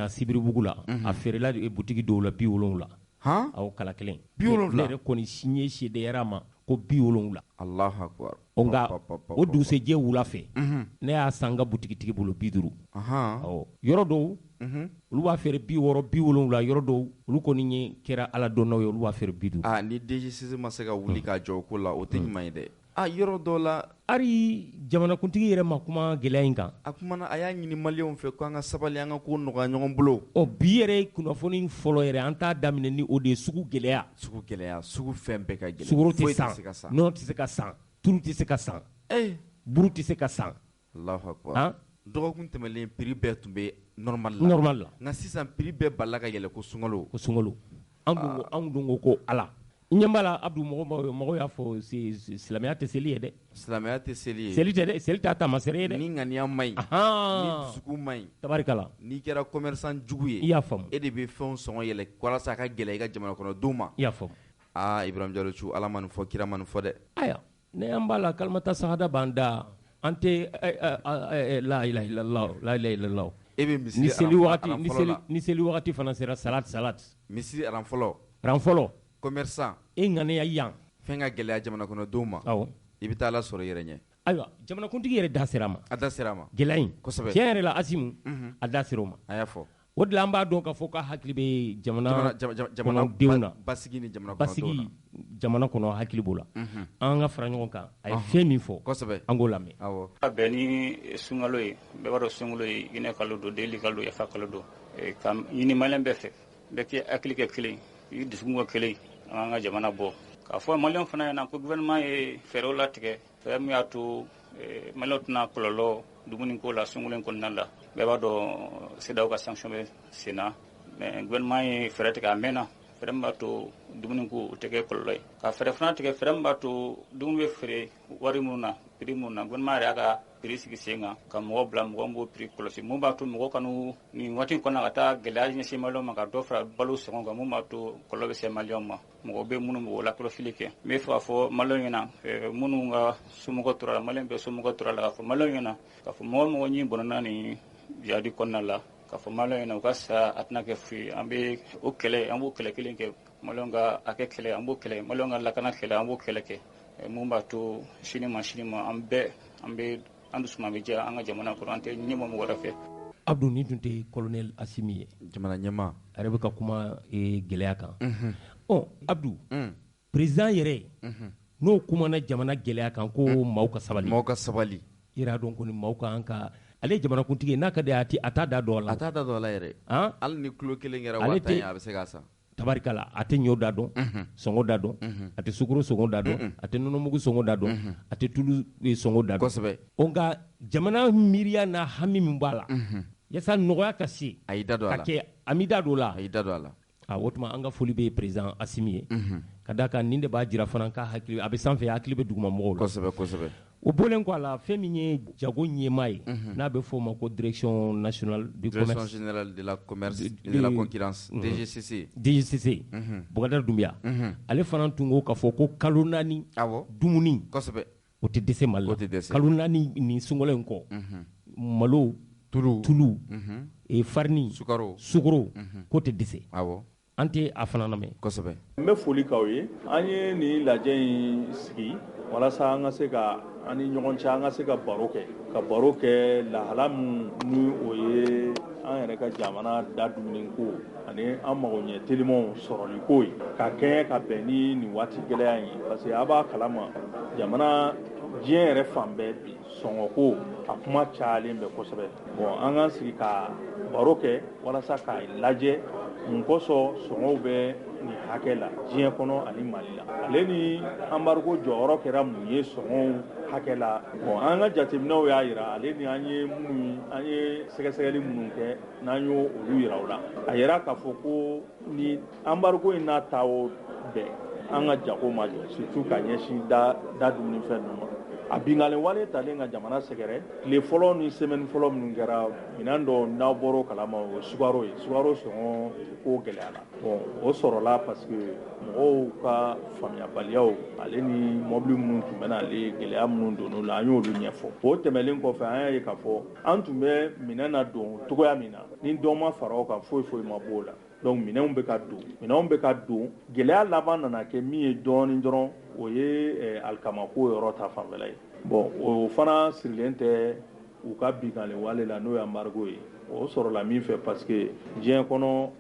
na Sibiribugu la a feerela boutique dɔw la 70 awɔ kala kelen 70 ne yɛrɛ kɔni signé CDR ma ko 70 Allahu akbar nka o dugusɛjɛ wula fɛ ne y'a san n ka butigitigi bolo 50 awɔ yɔrɔ dɔw olu b'a feere 60 70 yɔrɔ dɔw olu kɔni ye kɛra ala dɔnnaw ye olu b'a feere 50 ni DGCC ma se ka wuli ka jɔ o ko la o tɛ ɲuman ye dɛ yɔrɔ dɔw la ari jamanakuntigi yɛrɛ ma kuma gɛlɛya in kan a kumana a y'a ɲini maliyɛnw fɛ ko an ka sabali an ka ko nɔgɔya ɲɔgɔn bolo bi yɛrɛ kunnafoni fɔlɔ yɛrɛ an t'a daminɛ ni o de ye sugu gɛlɛya sugu fɛn bɛɛ ka gɛlɛya sugaro tɛ san nɔnɔ tɛ se ka san tulu tɛ se ka san buru tɛ se ka san Allahu akbar dɔgɔkun tɛmɛlen prix bɛɛ tun bɛ normal la nka sisan prix bɛɛ balila ka yɛlɛ ko sunkalo anw dun ko ko ala ɲɛ b'a la Abdou mɔgɔw y'a fɔ silamɛya tɛ seli ye dɛ silamɛya tɛ seli ye seli tɛ dɛ seli t'a taamasere ye dɛ ni ŋaniya ma ɲi ni dusukun ma ɲi tabarikala n'i kɛra commerçant jugu ye i y'a faamu e de bɛ fɛnw sɔngɔ yɛlɛ walasa a ka gɛlɛya i ka jamana kɔnɔdenw ma i y'a faamu Ibrahim Jalo ala ma nin fɔ kira ma nin fɔ dɛ aya ne an b'a la kalimata sahada b'an da an tɛ la ilaha illallah e bɛ misiri ni seli wagati fana sera salat misiri ran fɔlɔ commerçant e ŋaniya yan fɛn ka gɛlɛya jamana kɔnɔdenw ma i bɛ taa ala sɔrɔ i yɛrɛ ɲɛ ayiwa jamanakuntigi yɛrɛ da sera ma gɛlɛya in kosɛbɛ tiɲɛ yɛrɛ la Asimu a da sera o ma a y'a fɔ o de la an b'a dɔn k'a fɔ ka hakili bɛ jamana kɔnɔdenw na basigi jamana kɔnɔ hakili b'o la an ka fara ɲɔgɔn kan a ye fɛn min fɔ kosɛbɛ an k'o lamɛn a bɛn ni sunkalo ye bɛɛ b'a dɔn sunkalo ye hinɛ kalo don deli kalo yafa kalo don ka ɲini maliyɛn bɛɛ fɛ bɛɛ k'i hakili kɛ kelen i dusukun kɛ kelen an ka jamana bɔ k'a fɔ maliyɛnw fana ɲɛna ko gouvernement ye fɛɛrɛw latigɛ fɛɛrɛ min y'a to maliyɛnw tɛna kɔlɔlɔ dumuni ko la sunkalo in kɔnɔna la bɛɛ b'a dɔn CEDEAO ka sanction bɛ sen na mais gouvernement ye fɛɛrɛ tigɛ a mɛnna fɛɛrɛ min b'a to dumuni ko o tɛ kɛ kɔlɔlɔ ye ka fɛɛrɛ fana tigɛ fɛɛrɛ min b'a to dumuni bɛ feere wari minnu na prix minnu na gouvernement yɛrɛ y'a ka prix sigi sen kan ka mɔgɔ bila mɔgɔ min b'o prix kɔlɔsi mun b'a to mɔgɔ kanu nin waati in kɔnɔna ka taa gɛlɛya ɲɛsin maliyɛnw ma ka dɔ fara balo sɔngɔ kan mun b'a to kɔlɔlɔ bɛ se maliyɛnw ma mɔgɔ bɛ minnu b'o lakɔlɔsili kɛ n bɛ fɛ k'a fɔ maliyɛnw ɲɛna minnu ka somɔgɔ tora la maliyɛn bɛɛ somɔgɔ tora la k'a fɔ maliyɛnw ɲɛna k'a fɔ mɔgɔ mɔgɔ ɲi bɔnna nin jadi kɔnɔna la k'a fɔ maliyɛnw ɲɛna u ka sa a tɛna kɛ foyi an bɛ o kɛlɛ an b'o kɛlɛ kelen kɛ maliyɛnw ka hakɛ kɛlɛ an b'o kɛlɛ maliyɛnw ka lakana kɛlɛ an b'o kɛlɛ kɛ mun b'a to sini ma an bɛ an dusuma bɛ jɛ an ka jamana kɔnɔ an tɛ ɲɛmɔ mɔgɔ wɛrɛ fɛ Abdou ni tun tɛ colonel Asimi ye jamana ɲɛmaa a yɛrɛ bɛ ka kuma gɛlɛya kan Abdou président yɛrɛ n'o kumana jamana gɛlɛya kan ko maaw ka sabali i yɛrɛ dɔn ko ni maaw ka an ka ale ye jamanakuntigi n'a ka di a t'a da dɔ la yɛrɛ hali ni kilo kelen kɛra 10,000 a bɛ se k'a san tabarikala a tɛ ɲɔ da dɔn sɔngɔ da dɔn a tɛ sukaro sɔngɔ da dɔn a tɛ nɔnɔmugu sɔngɔ da dɔn a tɛ tulu sɔngɔ da dɔn kosɛbɛ nka jamana miiriya n'a hami min b'a la yasa nɔgɔya ka se a y'i da don a la ka kɛ a m'i da don o la a y'i da don a la o tuma an ka foli bɛ président Asimi ye ka d'a kan nin de b'a jira fana k'a hakili a bɛ sanfɛ hakili bɛ duguma mɔgɔw la kosɛbɛ o bɔlen kɔ a la fɛn min ye jago ɲɛmaa ye n'a bɛ fɔ o ma ko direction nationale du commerce direction générale de la commerce et de la concurrence DGCC Bukadari Dunbiya ale fana tun ko k'a fɔ ko kalo 4 dumuni kosɛbɛ o tɛ dɛsɛ Mali la kalo 4 nin sunkalo in kɔ malo tulu farini sukaro k'o tɛ dɛsɛ an tɛ a fana lamɛn kosɛbɛ n bɛ foli k'aw ye an ye nin lajɛ in sigi walasa an ka se ka an ni ɲɔgɔn cɛ an ka se ka baro kɛ lahala min ni o ye an yɛrɛ ka jamana da dumuni ko ani an mago ɲɛ telimanw sɔrɔli ko ye ka kɛɲɛ ka bɛn ni nin waati gɛlɛya in ye parce que a b'a kalama jamana diɲɛ yɛrɛ fan bɛɛ bi sɔngɔko a kuma cayalen bɛ kosɛbɛ an k'an sigi ka baro kɛ walasa k'a lajɛ mun kosɔn sɔngɔw bɛ nin hakɛ la diɲɛ kɔnɔ ani Mali la ale ni embargo jɔyɔrɔ kɛra mun ye sɔngɔw hakɛ la an ka jateminɛw y'a jira ale ni an ye sɛgɛsɛgɛli minnu kɛ n'an y'o olu yira u la a yira k'a fɔ ko ni embargo in n'a taw bɛɛ an ka jago ma jɔ surtout ka ɲɛsin da dumunifɛn ninnu ma a bingalen wale talen ka jamana sɛgɛrɛ tile fɔlɔ ni semaine fɔlɔ minnu kɛra minan dɔ n'aw bɔr'o kalama o sukaro ye sukaro sɔngɔ ko gɛlɛyara bon o sɔrɔla parce que mɔgɔw ka faamuyabaliyaw ale ni mɔbili minnu tun bɛ n'ale gɛlɛya minnu donn'o la an y'olu ɲɛfɔ o tɛmɛlen kɔfɛ an y'a ye k'a fɔ an tun bɛ minɛn na don cogoya min na ni dɔ ma fara o kan foyi foyi ma b'o la donc minɛnw bɛ ka don gɛlɛya laban nana kɛ min ye dɔɔnin dɔrɔn o ye alikamako yɔrɔ ta fanfɛla ye bon o fana sirilen tɛ u ka binganni wale la n'o ye embargo ye o sɔrɔla min fɛ parce que diɲɛ kɔnɔ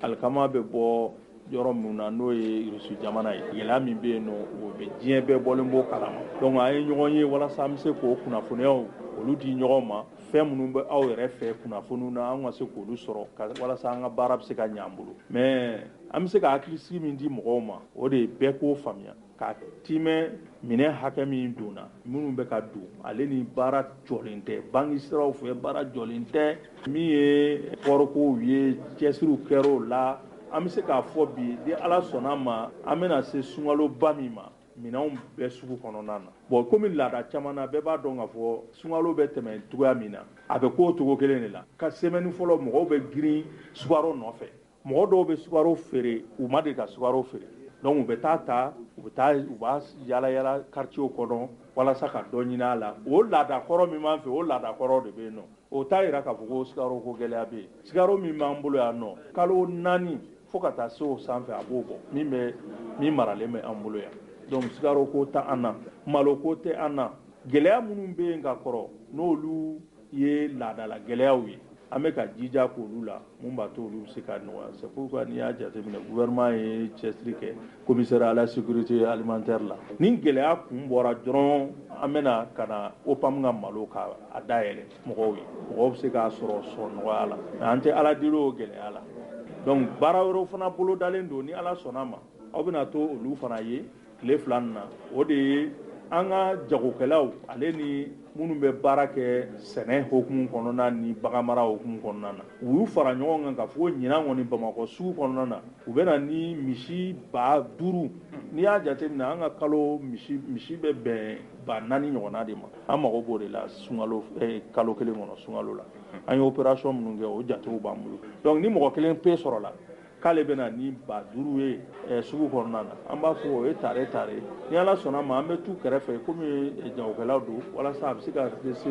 alikama bɛ bɔ yɔrɔ min na n'o ye Rusi jamana ye gɛlɛya min bɛ yen nɔ o bɛ diɲɛ bɛɛ bɔlen b'o kalama donc an ye ɲɔgɔn ye walasa an bɛ se k'o kunnafoniyaw olu di ɲɔgɔn ma fɛn minnu bɛ aw yɛrɛ fɛ kunnafoniw na an ka se k'olu sɔrɔ walasa an ka baara bɛ se ka ɲɛ an bolo mais an bɛ se ka hakilisigi min di mɔgɔw ma o de ye bɛɛ k'o faamuya ka timɛ minɛn hakɛ min donna minnu bɛ ka don ale ni baara jɔlen tɛ banque siraw fɛ baara jɔlen tɛ min ye kɔɔrikow ye cɛsiriw kɛr'o la an bɛ se k'a fɔ bi ni ala sɔnna ma an bɛna se sunkaloba min ma minɛnw bɛɛ sugu kɔnɔna na bon komi laada caman na bɛɛ b'a dɔn k'a fɔ sunkalo bɛ tɛmɛ cogoya min na a bɛ k'o cogo kelen de la ka semaine fɔlɔ mɔgɔw bɛ girin sukaro nɔfɛ mɔgɔ dɔw bɛ sukaro feere u ma deli ka sukaro feere donc u bɛ taa u b'a yala yala quartier kɔnɔ walasa ka dɔ ɲini a la o laada kɔrɔ min b'an fɛ o laada kɔrɔ de bɛ yen nɔ o t'a yira k'a fɔ ko sukaro ko gɛlɛya bɛ yen sukaro min b'an bolo yan nɔ kalo 4 fo ka taa se o sanfɛ a b'o bɔ min maralen bɛ an bolo yan donc sukaro ko tɛ an na malo ko tɛ an na gɛlɛya minnu bɛ yen ka kɔrɔ n'olu ye laadala gɛlɛyaw ye an bɛ ka jija k'olu la mun b'a to olu bɛ se ka nɔgɔya c'est pourquoi n'i y'a jateminɛ gouvernement ye cɛsiri kɛ commissariat à la sécurité alimentaire la ni gɛlɛya kun bɔra dɔrɔn an bɛna ka na OPAM ka malo ka a dayɛlɛ mɔgɔw ye mɔgɔw bɛ se k'a sɔrɔ nɔgɔya la mais an tɛ ala deli o gɛlɛya la donc baara wɛrɛw fana bolo dalen don ni ala sɔnna ma aw bɛna to olu fana ye tile 2 na o de ye an ka jagokɛlaw ale ni minnu bɛ baara kɛ sɛnɛ hokumu kɔnɔna ni baganmara hokumu kɔnɔna na u y'u fara ɲɔgɔn kan ka fɔ ɲinan kɔni Bamakɔ sugu kɔnɔna na u bɛ na ni misi 5,000 n'i y'a jateminɛ an ka kalo misi bɛ bɛn 4,000 ɲɔgɔnna de ma an mago b'o de la sunkalo kalo kelen kɔnɔ sunkalo la an ye opération minnu kɛ o jatew b'an bolo donc ni mɔgɔ kelen pe sɔrɔla k'ale bɛna ni 5,000 ye sugu kɔnɔna na an b'a fɔ o ye tare ni ala sɔnna ma an bɛ t'u kɛrɛfɛ komi jagokɛlaw don walasa a bɛ se ka se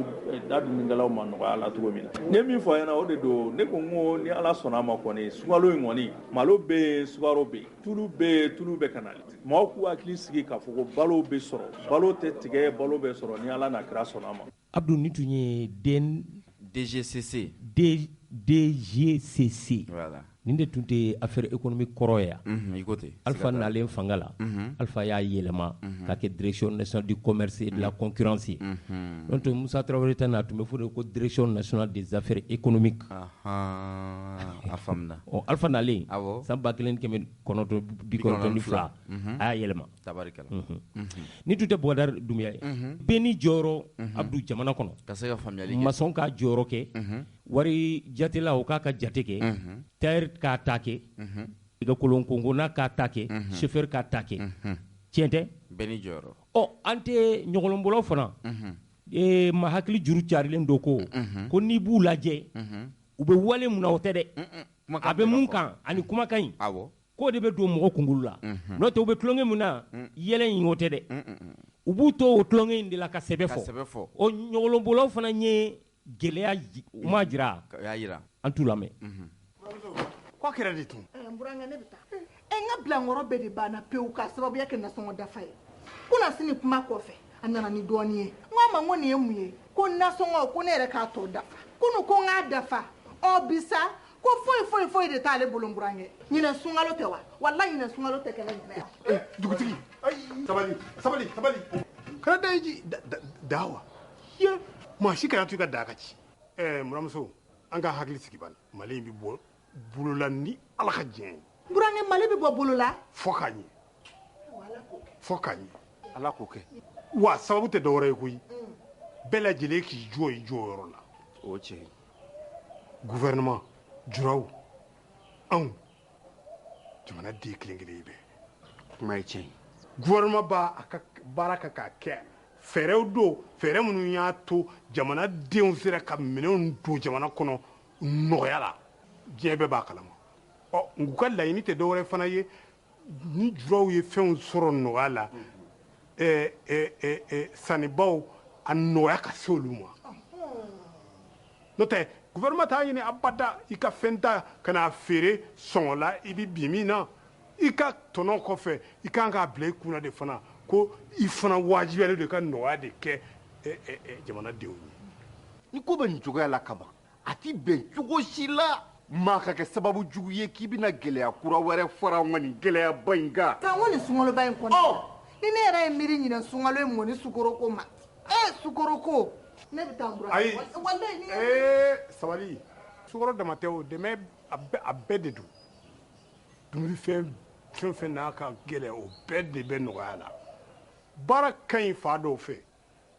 da dumunikɛlaw ma nɔgɔya la cogo min na ne min fɔ ɲɛna o de don ne ko n ko ni ala sɔnna ma kɔni sunkalo in kɔni malo bɛ yen sukaro bɛ yen tulu bɛ yen tulu bɛ ka na mɔgɔw k'u hakili sigi k'a fɔ ko balo bɛ sɔrɔ balo tɛ tigɛ balo bɛ sɔrɔ ni ala n'a kira sɔnna ma Abdou ni tun ye DGCC voilà nin de tun tɛ affaire économique kɔrɔ ye yan Alpha nalen fanga la Alpha y'a yɛlɛma k'a kɛ direction nationale du commerce et de la concurrence ye donc Musa Traoré ta na tun bɛ fɔ de ko direction nationale des affaires économiques a faamuna Alpha nalen san 1992 a y'a yɛlɛma tabarikala ni tun tɛ Boubacar Doumbouya ye bɛɛ ni jɔyɔrɔ Abdou jamana kɔnɔ ka se ka faamuyali kɛ maçon ka jɔyɔrɔ kɛ wari jatela o k'a ka jate kɛ tailleur k'a ta kɛ i ka kolon kongona k'a ta kɛ chauffeur k'a ta kɛ tiɲɛ tɛ bɛɛ ni jɔyɔrɔ an tɛ ɲɔgɔlɔnbɔlaw fana ma hakili juru carilen don ko n'i b'u lajɛ u bɛ wale mun na o tɛ dɛ a bɛ mun kan ani kumakan in k'o de bɛ don mɔgɔ kunkolo la n'o tɛ u bɛ tulonkɛ mun na yɛlɛ in o tɛ dɛ u b'u to o tulonkɛ in de la ka sɛbɛ fɔ o ɲɔgɔlɔnbɔlaw fana ye gɛlɛya u ma jira an t'u lamɛn ko kɛra de tun n burankɛ ne bɛ taa n ka bilankɔrɔ bɛɛ de banna pewu k'a sababuya kɛ nasɔngɔ dafa ye kunna sini kuma kɔfɛ a nana ni dɔɔnin ye n k'a ma ko nin ye mun ye ko nasɔngɔ ko ne yɛrɛ k'a tɔ dafa kunu ko n k'a dafa bisa ko foyi de t'ale bolo n burankɛ ɲinɛ sunkalo tɛ wa walahi ɲinɛ sunkalo tɛ kɛlɛ jumɛn yan dugutigi sabali kana da ji da wa ye maa si kana to i ka da ka ci muramuso an ka hakili sigi bani mali in bɛ bɔ bolola ni ala ka diɲɛ ye burankɛ mali bɛ bɔ bolola fɔ k'a ɲɛ ala k'o kɛ wa sababu tɛ dɔwɛrɛ ye koyi bɛɛ lajɛlen k'i jɔ i jɔyɔrɔ la o cɛ gouvernement juraw anw jamana den kelen-kelen bɛɛ kuma ye tiɲɛ gouvernement b'a ka baara kɛ k'a kɛ fɛɛrɛw do fɛɛrɛ minnu y'a to jamana denw sera ka minɛnw don jamana kɔnɔ nɔgɔya la diɲɛ bɛɛ b'a kalama u ka laɲini tɛ dɔwɛrɛ fana ye ni juraw ye fɛnw sɔrɔ nɔgɔya la sannibaw a nɔgɔya ka se olu ma n'o tɛ gouvernement t'a ɲini abada i ka fɛn ta ka n'a feere sɔngɔ la i bi bin min na i ka tɔnɔ kɔfɛ i kan k'a bila i kunna de fana ko i fana wajibiyalen don i ka nɔgɔya de kɛ jamanadenw ye. ni ko bɛ nin cogoya la kaban a ti bɛn cogo si la maa ka kɛ sababu jugu ye k'i bɛna gɛlɛya kura wɛrɛ fara an ka nin gɛlɛyaba in kan. san ko nin sunkaloba in kɔnɔ ni ne yɛrɛ ye miiri ɲinɛ sunkalo in mɔni sukoroko ma sukoroko ne bɛ taa n bura. ayi sabali sukaro dama tɛ o dɛmɛ a bɛɛ de don dumunifɛn fɛn o fɛn n'a ka gɛlɛn o bɛɛ de bɛ nɔgɔya la baara ka ɲi fa dɔw fɛ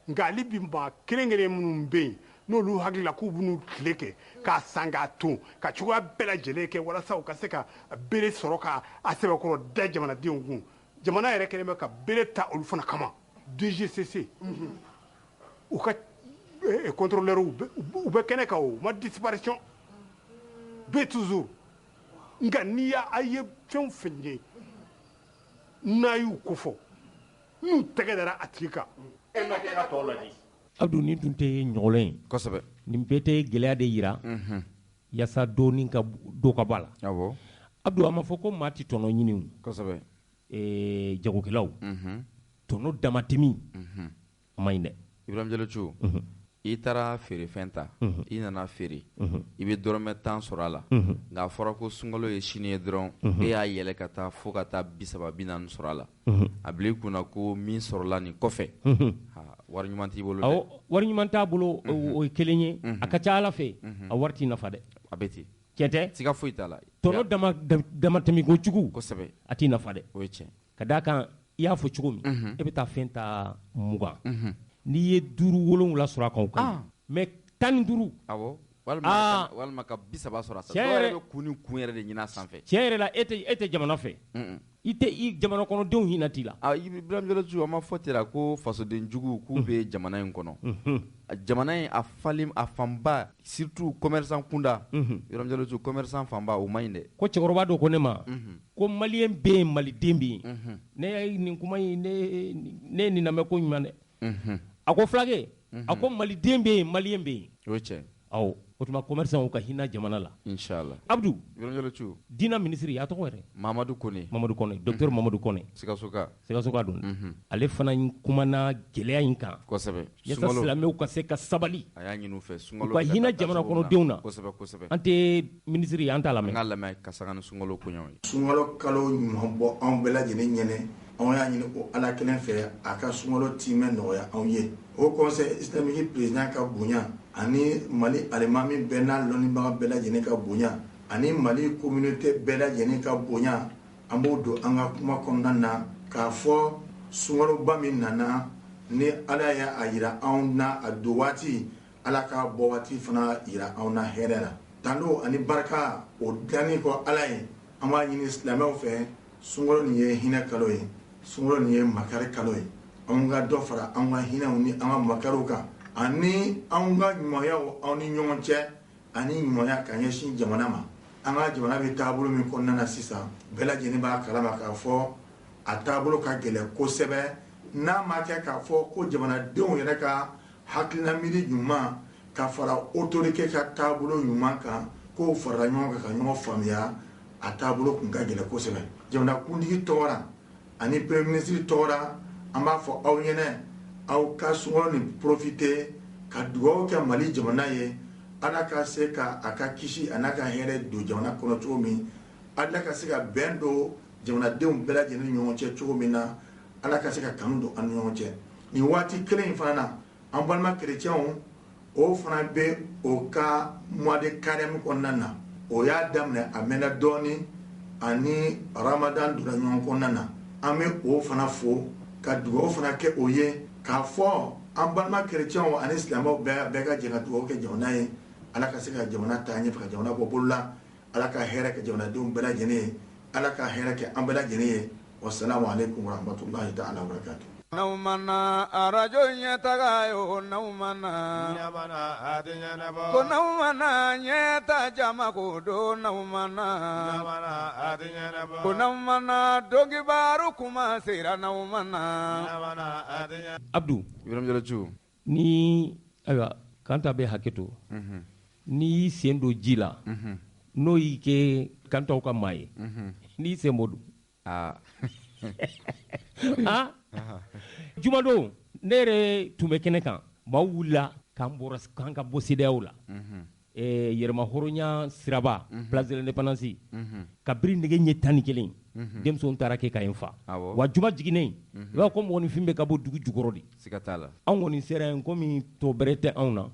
nka hali bi maa kelen-kelen minnu bɛ yen n'olu hakili la k'u b'u tile kɛ k'a san k'a ton ka cogoya bɛɛ lajɛlen kɛ walasa u ka se ka bere sɔrɔ ka a sɛbɛkɔrɔ da jamanadenw kun jamana yɛrɛ kɛlen bɛ ka bere ta olu fana kama DGCC u ka contrôleur u bɛ kɛnɛ kan o ma disparition bɛ toujours nka n'i y'a ye fɛn o fɛn ye n'a y'u kofɔ n'u tɛgɛ dara a tigi kan e ma kɛ ka tɔ ladi. Abdou nin tun tɛ ɲɔgɔlɔ ye kosɛbɛ nin bɛɛ tɛ gɛlɛya de yira yaasa dɔɔni ka do ka bɔ a la. awɔ Abdou a ma fɔ ko maa tɛ tɔnɔ ɲini o kosɛbɛ jagokɛlaw tɔnɔ damatɛmɛ a ma ɲi dɛ. Ibrahim Jalocho i taara feerefɛn ta i nana feere i bɛ dɔrɔmɛ 10 sɔrɔ a la nka a fɔra ko sunkalo ye sini ye dɔrɔn e y'a yɛlɛ ka taa fo ka taa 30-40 sɔrɔ a la a bila i kunna ko min sɔrɔla nin kɔfɛ wari ɲuman t'i bolo dɛ. wari ɲuman t'a bolo o ye kelen ye a ka ca Ala fɛ a wari t'i nafa dɛ. a bɛ ten tiɲɛ tɛ siga foyi t'a la tɔnɔ damatɛmɛ jugu kosɛbɛ a t'i nafa dɛ. o ye tiɲɛ ka d'a kan i y'a fɔ cogo min e bɛ taa fɛn ta 20 n'i ye 5-7 sɔrɔ a kan o ka ɲi mais 15 awɔ walima ka 30 sɔrɔ a sanfɛ dɔw yɛrɛ bɛ kun ni kun yɛrɛ de ɲini a sanfɛ. tiɲɛ yɛrɛ la e tɛ jamana fɛ i jamana kɔnɔdenw hinɛ t'i la. Ibrahim Jalocho a ma fɔ ten ko fasoden jugu k'u bɛ jamana in kɔnɔ jamana in a fanba surtout commerçant kunda Ibrahim Jalocho commerçant fanba o ma ɲi dɛ. ko cɛkɔrɔba dɔ ko ne ma ko maliyɛn bɛ yen maliden bɛ yen ne ye nin kuma in ne ye nin lamɛn ko ɲuman dɛ. a ko fulakɛ a ko maliden bɛ yen maliyɛn bɛ yen. o ye tiɲɛ. awɔ o tuma commerçant ka hinɛ jamana la. inshallah. Abdou Ibrahim Jalocho diina minisiri a tɔgɔ yɛrɛ. Mamadou Kone docteur Mamadou Kone. Sikaso ka don ale fana kumana gɛlɛya in kan kosɛbɛ yaasa silamɛw ka se ka sabali a y'a ɲini u fɛ sunkalo u ka hinɛ jamana kɔnɔdenw na kosɛbɛ an tɛ minisiri an t'a lamɛn. an k'a lamɛn ka saga ni sunkalo koɲɛw ye. sunkalo kalo ɲuman bɔ anw bɛɛ lajɛlen ɲɛnɛ anw y'a ɲini o ala kelen fɛ a ka sunkalo tiimɛ nɔgɔya anw ye o conseil islamique président ka bonya ani mali alimami bɛɛ n'a lɔnnibaga bɛɛ lajɛlen ka bonya ani mali communauté bɛɛ lajɛlen ka bonya an b'o don an ka kuma kɔnɔna na k'a fɔ sunkaloba min nana ni ala y'a yira anw na a don waati ala ka bɔ waati fana yira anw na hɛrɛ la tando ani barika o dilanni kɔ ala ye an b'a ɲini silamɛw fɛ sunkalo nin ye hinɛ kalo ye sunkalo nin ye makari kalo ye an ka dɔ fara an ka hinɛw ni an ka makariw kan ani an ka ɲumanyaw aw ni ɲɔgɔn cɛ ani ɲumanya ka ɲɛsin jamana ma an ka jamana bɛ taabolo min kɔnɔna na sisan bɛɛ lajɛlen b'a kalama k'a fɔ a taabolo ka gɛlɛn kosɛbɛ n'a ma kɛ k'a fɔ ko jamanadenw yɛrɛ ka hakilina miiri ɲuman ka fara autorité ka taabolo ɲuman kan k'o farala ɲɔgɔn kan ka ɲɔgɔn faamuya a taabolo kun ka gɛlɛn kosɛbɛ jamanakuntigi tɔgɔra ani premier ministre tɔgɔra an b'a fɔ aw ɲɛnɛ aw ka sunkalo ni profiter ka dugawu kɛ mali jamana ye ala ka se ka a ka kisi a n'a ka hɛrɛ don jamana kɔnɔ cogo min ala ka se ka bɛn don jamanadenw bɛɛ lajɛlen ni ɲɔgɔn cɛ cogo min na ala ka se ka kanu don an ni ɲɔgɔn cɛ nin waati kelen in fana na an balima chrétienw o fana bɛ o ka mois de carême kɔnɔna na o y'a daminɛ a mɛnna dɔɔni ani ramadan donna ɲɔgɔn kɔnɔna na an bɛ o fana fo ka dugawu fana kɛ o ye k'a fɔ an balima chrétienw ani silamɛw bɛɛ ka jɛ ka dugawu kɛ jamana ye ala ka se ka jamana taa ɲɛfɛ ka jamana bɔ bolo la ala ka hɛrɛ kɛ jamanadenw bɛɛ lajɛlen ye ala ka hɛrɛ kɛ an bɛɛ lajɛlen ye wasalamu alaikum warahmatullahi ta'ala wabarakatuh. Naumana arajo nyeta yo naumana nyamana adinya nabo ko naumana nyeta jama ko do naumana nyamana adinya nabo ko naumana dogi baru kuma sira naumana nyamana adinya Abdou Ibrahim Jalaju ni ayiwa kanta be haketo ni sendo jila no yike kanta ka mai ni se modu ah jumado nere tume kene kan mawula kamboras kanka bosideawla yerma horonya siraba place de l'indépendance kabri nege nyetani kelen demson tarake ka infa wa juma jigine wa ko woni fimbe kabo dugu jugorodi sikatala an woni sera en komi to berete awna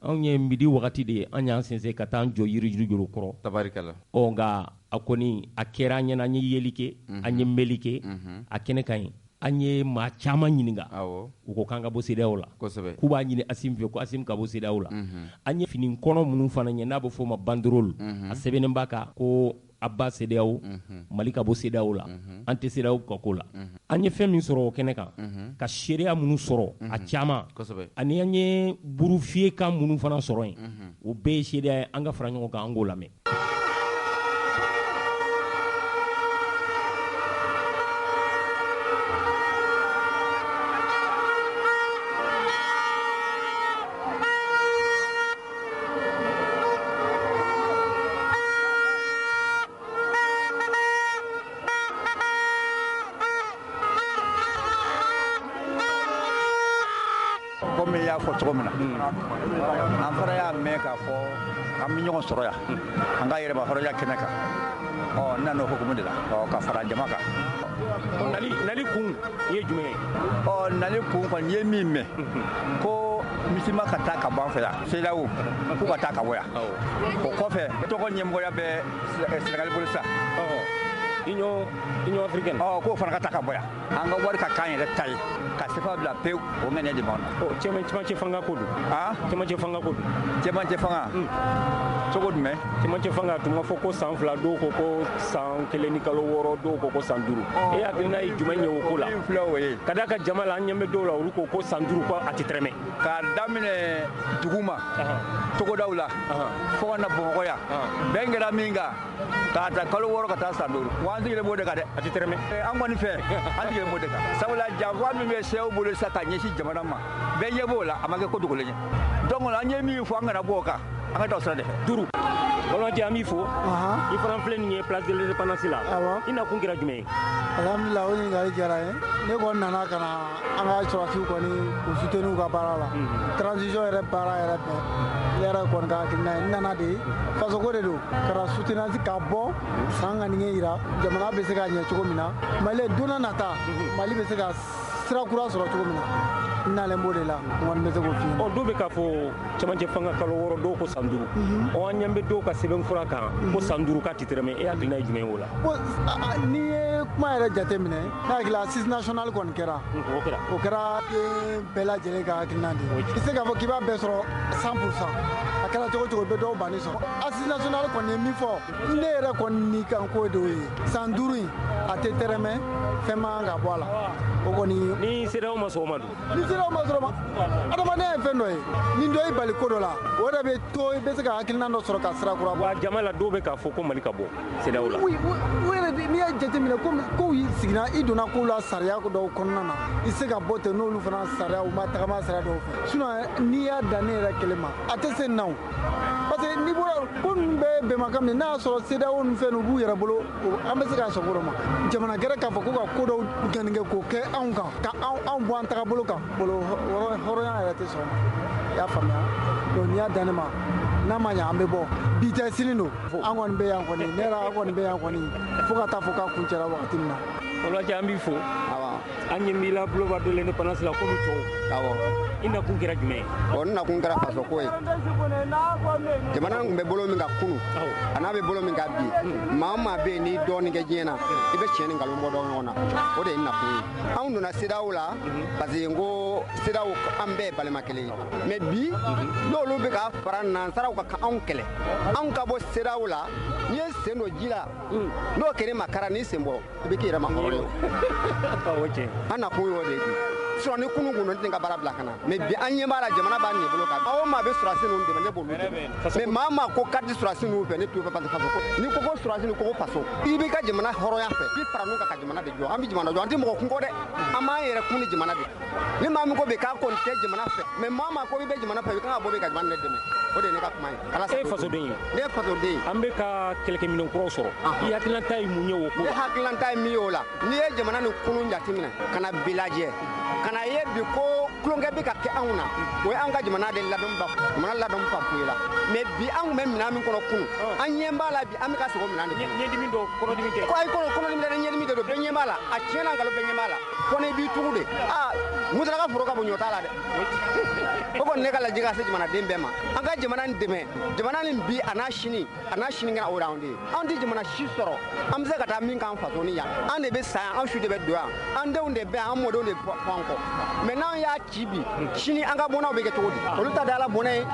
an ye midi wakati de anya sense katan jo yiri juru koro tabarikala o nga akoni akera nyana nyi yelike anye melike akene kan anye ma chama nyininga uko kanga bo sedeola kuba nyini asim fe ko asim ka bo sedeola anye finin kono munu fana nyana bo fo ma bandrol asebene mbaka ko abba sedeo malika bo sedeola ante sedeo ko kola anye fem min soro keneka ka sheria munu soro a chama ani anye buru fie ka munu fana soro o be sheria anga franyo ka angola me An fara y'a mɛn k'a fɔ an bɛ ɲɔgɔn sɔrɔ yan an ka yɛrɛba hɔrɔnya kɛnɛ kan n nana o hukumu de la ka fara jama kan nali kun ye jumɛn ye nali kun kɔni ye min mɛn ko misima ka taa ka bɔ an fɛ yan CEDEAO k'u ka taa ka bɔ yan o kɔfɛ tɔgɔ ɲɛmɔgɔya bɛ Senegali bolo sa Union africaine k'o fana ka taa ka bɔ yan an ka wari ka k'an yɛrɛ ta ye ka sefa bila pewu o ŋɛnɛ de b'an na cɛmancɛ fanga ko don cɛmancɛ fanga ko don cɛmancɛ fanga cogo jumɛn cɛmancɛ fanga tun ma fɔ ko san 2 dɔw ko san 1 ni kalo 6 dɔw ko san 5 e hakilina ye jumɛn ye o ko la filɛ o ye ka da ka jama la an ɲɛ bɛ dɔw la olu ko san 5 ko a tɛ tɛrɛmɛ k'a daminɛ dugu ma togodaw la fo ka na Bamakɔ yan bɛn kɛra min kan k'a ta kalo 6 ka taa san 5 wa an sigilen b'o de kan dɛ a tɛ tɛrɛmɛ an kɔni fɛ an sigilen b'o de kan sabula janfa min bɛ sew bolo sa ka ɲɛsin jamana ma bɛɛ ɲɛ b'o la a ma kɛ ko dogolen ye donc an ye min fɔ an kana bɔ o kan an ka taa o sira de fɛ duuru balimaji an b'i fo i fana filɛ nin ye place de l'indépendance la i na kun kɛra jumɛn ye alhamdulillah o ɲininkali diyara n ye ne kɔni nana ka na an ka sɔrɔsiw kɔni u soutenu u ka baara la transition yɛrɛ baara yɛrɛ bɛɛ ne yɛrɛ kɔni ka hakilina ye n nana de fasoko de don kɛra soutenance ka bɔ san ŋaniŋɛ yira jamana bɛ se ka ɲɛ cogo min na mali donna nata mali bɛ se ka sira kura sɔrɔ cogo min na n nalen b'o de la n kɔni bɛ se k'o f'i ye dɔw bɛ k'a fɔ cɛmancɛ fanga kalo 6 dɔw ko san 5 an ɲɛ bɛ dɔw ka sɛbɛnfura kan ko san 5 k'a tɛ tɛrɛmɛ e hakilina ye jumɛn ye o la n'i ye kuma yɛrɛ jate minɛ ne hakili assise national kɔni kɛra o kɛra bɛɛ lajɛlen ka hakilina de ye i tɛ se k'a fɔ k'i b'a bɛɛ sɔrɔ 100% a kɛra cogo cogo i bɛ dɔw banni sɔrɔ assise national kɔni ye min fɔ ne yɛrɛ kɔni ni kan ko de ye san 5 in a tɛ tɛrɛmɛ fɛn man ka bɔ a la o kɔni ni CEDEAO ma sɔn o ma dun ni CEDEAO ma sɔrɔ ma adamadenya ye fɛn dɔ ye ni dɔ y'i bali ko dɔ la o de bɛ to i bɛ se ka hakilina dɔ sɔrɔ ka sira kura bɔ wa jama la dɔw bɛ k'a fɔ ko Mali ka bɔ CEDEAO la o yɛrɛ n'i y'a jateminɛ kow sigira i donna kow la sariya dɔw kɔnɔna na i se ka bɔ ten n'olu fana sariya u ma tagama sariya dɔw fɛ sinon n'i y'a dan ne yɛrɛ kelen ma a tɛ se na o parce que n'i bɔra ko ninnu bɛ bɛnbakan minɛ n'a y'a sɔrɔ CEDEAO ni fɛn ninnu b'u yɛrɛ bolo an bɛ se k'a sɔgɔ o ma jamana gɛrɛ k'a fɔ ko ka ko dɔw gɛnigɛ k'o kɛ anw kan ka anw bɔ an tagabolo kan bolo hɔrɔnya yɛrɛ tɛ sɔn i y'a faamuya donc n'i y'a dan ne ma n'a ma ɲɛ an bɛ bɔ bi tɛ sini don an kɔni bɛ yan kɔni ne yɛrɛ an kɔni bɛ yan kɔni fo ka taa fɔ k'a kun cɛra wagati min na Olaji an b'i fo an ɲɛ b'i la boulevard de l'indépendance la komi tɔw i nakun kɛra jumɛn ye n nakun kɛra fasoko ye jamana tun bɛ bolo min ka kunu a n'a bɛ bolo min ka bi maa o maa bɛ yen n'i dɔɔnin kɛ diɲɛ na i bɛ tiɲɛ ni nkalon bɔ dɔn ɲɔgɔn na o de ye n nakun ye anw donna CEDEAO la parce que n ko CEDEAO an bɛɛ ye balima kelen ye mais bi n'olu bɛ ka fara nansaraw ka anw kɛlɛ anw ka bɔ CEDEAO la n'i ye sen don ji la n'o kɛra i ma kara n'i sen bɔ i bɛ k'i yɛrɛ ma hɔrɔn ye an nakun y'o de ye sɔrɔ ni kunu kun tɛ ka baara bila kana mais bi an ɲɛ b'a la jamana b'a ɲɛ bolo kan aw maa bɛ surasi ninnu dɛmɛ ne b'olu dɛmɛ mais maa maa ko kadi surasi ninnu fɛ ne t'o fɛ parce que faso ko ni ko surasi ni ko faso i b'i ka jamana hɔrɔnya fɛ i fara ɲɔgɔn kan ka jamana de jɔ an bɛ jamana jɔ an tɛ mɔgɔ kun kɔ dɛ an b'an yɛrɛ kun ni jamana de ni maa min ko bɛ k'a kɔni tɛ jamana fɛ mais maa maa ko i bɛ jamana fɛ i kan ka bɔ bɛ ka jamana de dɛmɛ o de ye ne ka kuma ye ala e fasoden ye ne ye fasoden ye an bɛ ka kɛlɛkɛminɛ kuraw sɔrɔ i hakilina ye mun ye o ko ne hakilina ta ye min ye o la n'i ye jamana ni kunun jateminɛ ka na bi lajɛ ka na ye bi ko tulonkɛ bɛ ka kɛ anw na o ye an ka jamana de ladɔnba jamana ladɔnba foyi la mais bi an tun bɛ minɛn min kɔnɔ kunun an ɲɛ b'a la bi an bɛ ka segin o minɛn de kɔnɔ ɲɛdimi dɔ kɔnɔdimi tɛ ko ayi kɔnɔdimi tɛ ɲɛdimi de don bɛɛ ɲɛ b'a la a tiɲɛna nkalon bɛɛ ɲɛ b'a la fɔ n'i b'i tugu de mutaraka foro ka bon ɲɔ t'a la dɛ o kɔni ne ka lajɛ ka se jamanaden bɛɛ ma an ka jamana nin dɛmɛ jamana nin bi a n'a sini kɛra o de anw de ye anw tɛ jamana si sɔrɔ an bɛ se ka taa min k'an faso ni yan an de bɛ sa yan an su de bɛ don yan an denw de bɛ yan an mɔdenw de bɔ an kɔ mais n'an y'a ci bi sini an ka bɔnnaw bɛ kɛ cogo di olu ta da ala bɔnɛ ye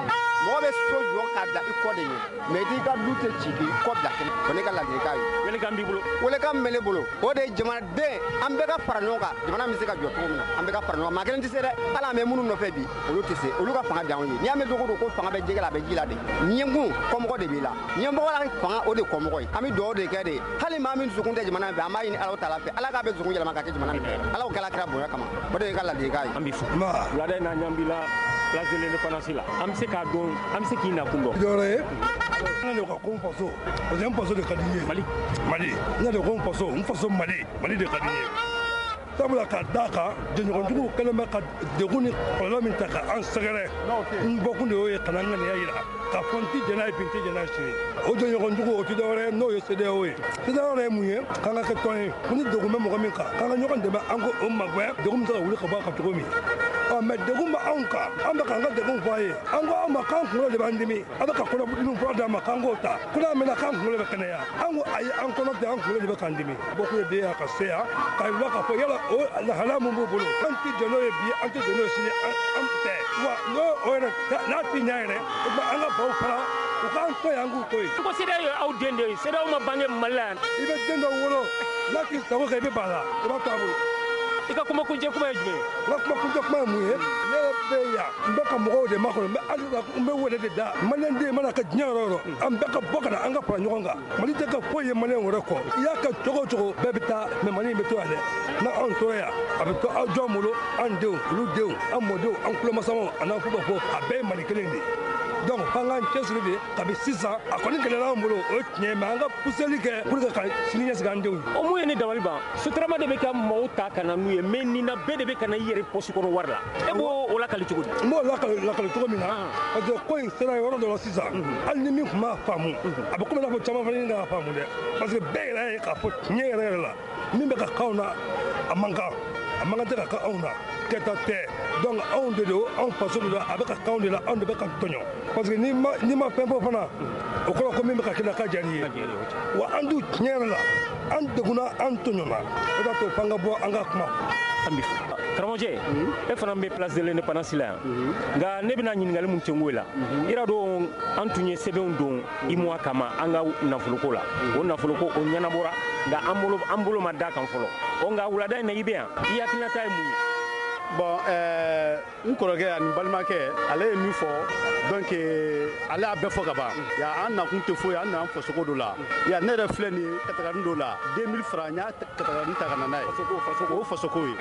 mɔgɔ bɛ so jɔ k'a da i kɔ de ɲɛ mais i ka du tɛ ci k'i kɔ bila kɛnɛ o ne ka ladilikan ye welekan b'i bolo welekan min bɛ ne bolo o de ye jamanaden an bɛɛ ka fara ɲɔgɔn kan jamana bɛ se ka jɔ cogo min na an bɛɛ ka fara ɲɔgɔn kan maa kelen tɛ se dɛ hali an bɛ minnu nɔfɛ bi olu tɛ se olu ka fanga bɛ anw ye n'i y'a mɛn dogo don ko fanga bɛ jɛgɛ la a bɛ ji la de ɲɛkun kɔmɔgɔ de b'i la ɲɛmɔgɔ la fanga o de kɔmɔgɔ ye an bɛ dugawu de kɛ de hali maa min dusukun tɛ jamana in fɛ an b'a ɲini ala taala fɛ ala k'a bɛ dusukun yɛlɛma ka kɛ jamana in fɛ ala k'o kɛla kira bonya kama o de ye ka ladilikan ye an b'i fo wulada in na ɲan b'i la place de l'indépendance la an bɛ se k'a dɔn an bɛ se k'i nakun dɔn jɔyɔrɔ ye ne de ka ko n faso parce que n faso de ka di n ye mali ne de ko n faso mali de ka di n ye sabula ka da kan jɛɲɔgɔnjuguw kɛlen bɛ ka degun ni kɔlɔlɔ min ta ka an sɛgɛrɛ n bɔkun de y'o ye ka na n ŋaniya yira ka fɔ n tɛ jɛn n'a ye bi n tɛ jɛn n'a ye sini o jɛɲɔgɔnjugu o tɛ dɔwɛrɛ ye n'o ye CEDEAO ye CEDEAO ye mun ye k'an ka kɛ tɔn ye ko ni degun bɛ mɔgɔ min kan k'an ka ɲɔgɔn dɛmɛ an ko o magoya degun bɛ se ka wuli ka bɔ a kan cogo min mais degun bɛ anw kan an bɛ k'an ka degun fɔ a ye an ko an ma k'an kunkolo de b'an dimi a bɛ ka kɔnɔdimi fura d'an ma k'an k'o ta ko n'a mɛnna k'an kunkolo bɛ kɛnɛya an ko ayi an kɔnɔ tɛ an kunkolo de bɛ k'an dimi bɔkun ye den ya ka se yan k'a yira k'a fɔ yala o lahala mun b'u bolo an tɛ jɛn n'o ye bi an tɛ jɛn n'o ye sini an tɛ wa n'o yɛrɛ n'a tɛ ɲɛ yɛrɛ o tuma an ka baw fara u k'an to yen an k'u to yen. ko CEDEAO ye aw den de ye CEDEAO ma bange Mali la yan. i bɛ den dɔ wolo n'a k'i sago kɛ i bɛ ban a la i b'a to a bolo. i ka kumakuncɛ kuma ye jumɛn ye. n ka kumakuncɛ kuma ye mun ye ne yɛrɛ bɛ yan n bɛ ka mɔgɔw de makɔnɔ n bɛ hali n bɛ wele de da maliyɛnden mana kɛ diɲɛ yɔrɔ o yɔrɔ an bɛɛ ka bɔ ka na an ka fara ɲɔgɔn kan mali tɛ ka foyi ye maliyɛn wɛrɛ kɔ i y'a kɛ cogo o cogo bɛɛ bɛ taa mɛ mali in bɛ to yan dɛ n'anw tora yan a bɛ to aw jɔn bolo an denw olu denw an mɔdenw an tulomasamaw a n'an fo ka fɔ a bɛɛ ye mali kelen de ye donc f'an k'an cɛsiri de kabi sisan a kɔni gɛlɛyara an bolo o ye tiɲɛ mais an ka puseli kɛ pour que ka sini ɲɛsigi an denw ye. o mun ye ne dabali ban sotarama de bɛ ka maaw ta ka na n'u ye mais nin na bɛɛ de bɛ ka na i yɛrɛ posi kɔnɔ wari la e b'o o lakali cogo di. n b'o lakali cogo min na parce que ko in sera yɔrɔ dɔ la sisan hali ni min tun b'a faamu a bɛ komi i n'a fɔ caman fana ɲini k'a faamu dɛ parce que bɛɛ yɛrɛ ye k'a fɔ tiɲɛ yɛrɛ yɛrɛ la min bɛ ka k'anw na a man kan tɛ ka k'anw na kɛta tɛ donc anw de don anw faso de don a bɛ ka k'anw de la anw de bɛ ka tɔɲɔ parce que n'i ma fɛn fɔ fana o kɔrɔ ko min bɛ ka kɛ na ka jari ye wa an dun tiɲɛ yɛrɛ la an degunna an tɔɲɔna o de y'a to f'an ka bɔ an ka kuma. an bɛ fɔ karamɔgɔcɛ e fana bɛ place de l'indépendance la yan nka ne bɛna ɲininkali min tɛ n ko la i yɛrɛ dɔn an tun ye sɛbɛnw don IMOA kama an ka nafoloko la o nafoloko o ɲɛnabɔra nka an bolo ma da kan fɔlɔ nka wulada in na i bɛ yan i hakilinata ye mun ye. bon n kɔrɔkɛ ani balimakɛ ale ye min fɔ donc ale y'a bɛɛ fɔ ka ban ya an nakun tɛ foyi an nana fasogo dɔ la ya ne yɛrɛ filɛ nin katakani dɔ la 2000 francs n y'a katakani ta ka na n'a ye o fasoko ye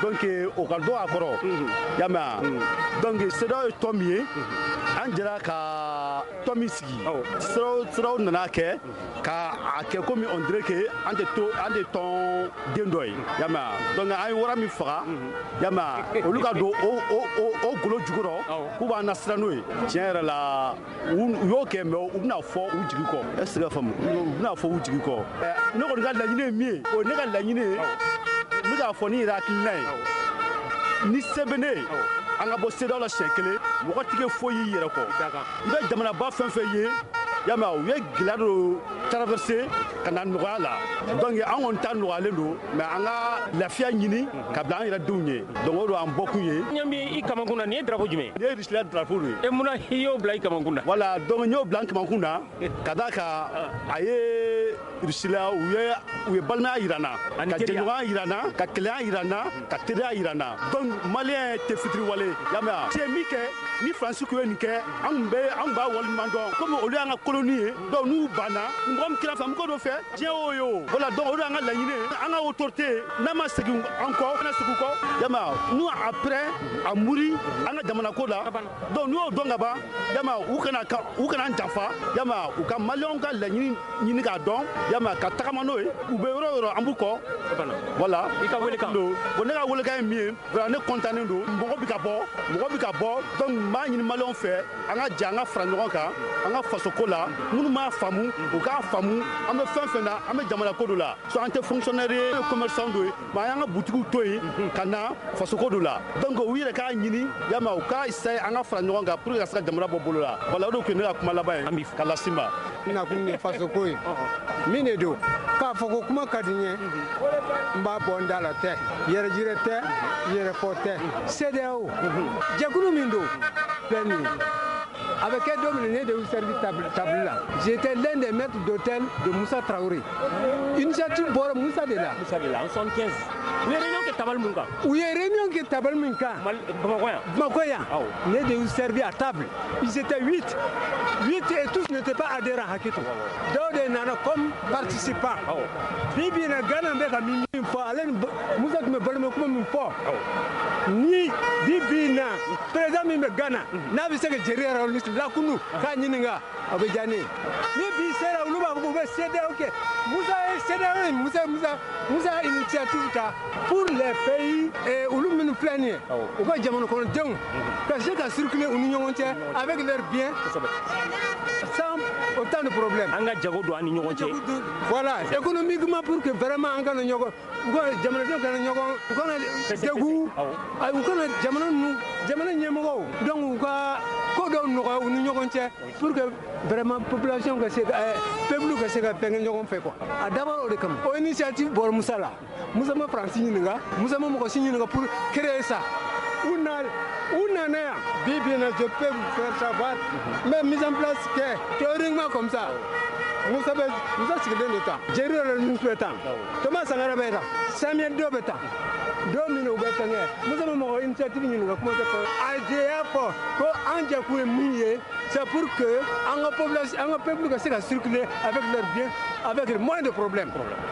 donc o ka dɔn a kɔrɔ y'a mɛn donc CEDEAO ye tɔn min ye an jɛra ka tɔn min sigi siraw nana kɛ k'a kɛ komi on dirait que an tɛ tɔn den dɔ ye y'a mɛn donc an ye wara min faga y'a mɛn olu ka don o golo jukɔrɔ k'u b'an nasira n'o ye tiɲɛ yɛrɛ la u y'o kɛ mais u bɛna fɔ u jigi kɔ est ce que faamu u bɛna fɔ u jigi kɔ ne kɔni ka laɲini ye min ye o ye ne ka laɲini ye n bɛ k'a fɔ ni yɛrɛ hakilina ye ni se bɛ ne ye an ka bɔ CEDEAO la siɲɛ kelen mɔgɔ tɛ kɛ foyi y'i yɛrɛ kɔ i bɛ jamanaba fɛn fɛn ye y'a mɛn u ye gɛlɛya dɔ traversé ka na nɔgɔya la donc an kɔni ta nɔgɔyalen don mais an ka lafiya ɲini ka bila an yɛrɛ denw ye donc o don an bɔkun ye. ɲɛ bɛ i kamakun na nin ye drapeau jumɛn ye. nin ye Russie drapeau de ye. e munna i y'o bila i kamakun na. voilà donc n y'o bila n kamakun na ka d'a kan a ye Russie la u ye balimaya yira n na ka jɛɲɔgɔnya yira n na ka kɛlɛya yira n na ka teriya yira n na donc maliyɛn tɛ fitiriwale y'a mɛn wa. cɛ min kɛ ni faransi tun ye nin kɛ an tun b'a waleɲuman dɔn komi olu y'an ka koloni ye donc n'u banna mɔgɔ min kɛra fɛ mɔgɔ dɔ fɛ diɲɛ y'o ye o voilà donc o de y'an ka laɲini ye an ka autorité n'a ma segin an kɔ kana segin kɔ y'a mɛn wa n'u après a muri an ka jamana ko la donc n'u y'o dɔn ka ban y'a mɛn u kana an janfa y'a mɛn u ka maliyɛnw ka laɲini ɲini k'a dɔn y'a mɛn ka tagama n'o ye u bɛ yɔrɔ o yɔrɔ an b'u kɔ voilà i ka welekan don bon ne ka welekan ye min ye vraiment ne contannen don mɔgɔ bɛ ka bɔ donc n b'a ɲini maliyɛnw fɛ an ka jɛ an ka fara ɲɔgɔn kan an ka fasoko la minnu m'a faamu u k'a faamu an bɛ fɛn fɛn na an bɛ jamana ko dɔ la so an tɛ fonctionnaire ye commerçant do ye mais an y'an ka butigiw to yen ka na fasoko dɔ la donc u yɛrɛ k'a ɲini y'a mɛn u k'a essayer an ka fara ɲɔgɔn kan pour que ka se ka jamana bɔ bolo la voilà o de tun ye ne ka kuma laban ye ka lase ma. n nakun ye fasoko ye min de don k'a fɔ ko kuma ka di n ye n b'a bɔ n da la tɛ yɛrɛjire tɛ yɛrɛfɔ tɛ CEDEAO jɛkulu min don filɛ nin ye a bɛ kɛ don min ne de y'u servi table la j'étais l'un des maîtres d'hôtel de Moussa Traoré initiative bɔra Moussa de la en 75 u ye réunion kɛ tabali min kan u ye réunion kɛ tabali min kan Bamakɔ yan ne de y'u servi à table ils étaient 8 et tous n'étaient pas adhérents hakɛto dɔw de nana comme participants bi bi na Ghana bɛ ka min fɔ ale ni Moussa tun bɛ balima kuma min fɔ ni bi na président min bɛ Ghana n'a bɛ se ka jɛri yɛrɛ lakunu k'a ɲininka a bɛ diya ne ye ni bi sera olu b'a fɔ k'u bɛ CEDEAO kɛ Moussa ye CEDEAO ye Moussa initiative ta pour les pays olu minnu filɛ nin ye u ka jamana kɔnɔdenw ka se ka circuler u ni ɲɔgɔn cɛ avec leurs biens sans autant de problèmes. an ka jago don an ni ɲɔgɔn cɛ. voilà économiquement pour que vraiment an kana ɲɔgɔn u ka jamanadenw kana ɲɔgɔn u kana degun u kana jamana ɲɛmɔgɔw donc u ka ko dɔw nɔgɔya u ni ɲɔgɔn cɛ pour que vraiment population ka se ka peuple ka se ka fɛnkɛ ɲɔgɔn fɛ quoi a dabɔra o de kama o initiative bɔra Musa la Musa ma Faransi ɲininka Musa ma mɔgɔ si ɲininka pour créer ça u nana yan bi na je peux vous faire savoir mais mise en place kɛ théoriquement comme ça Musa sigilen de tan Jeri yɛrɛ ninnu bɛ tan Thomas Sankara bɛ tan Samuel Doe bɛ tan don min u bɛ fɛnkɛ Musa ma mɔgɔ initiative ɲininka kuma tɛ fɛn a de y'a fɔ ko an jɛkun ye min ye c'est pour que an ka population an ka peuple ka se ka circuler avec leurs biens avec moins de problèmes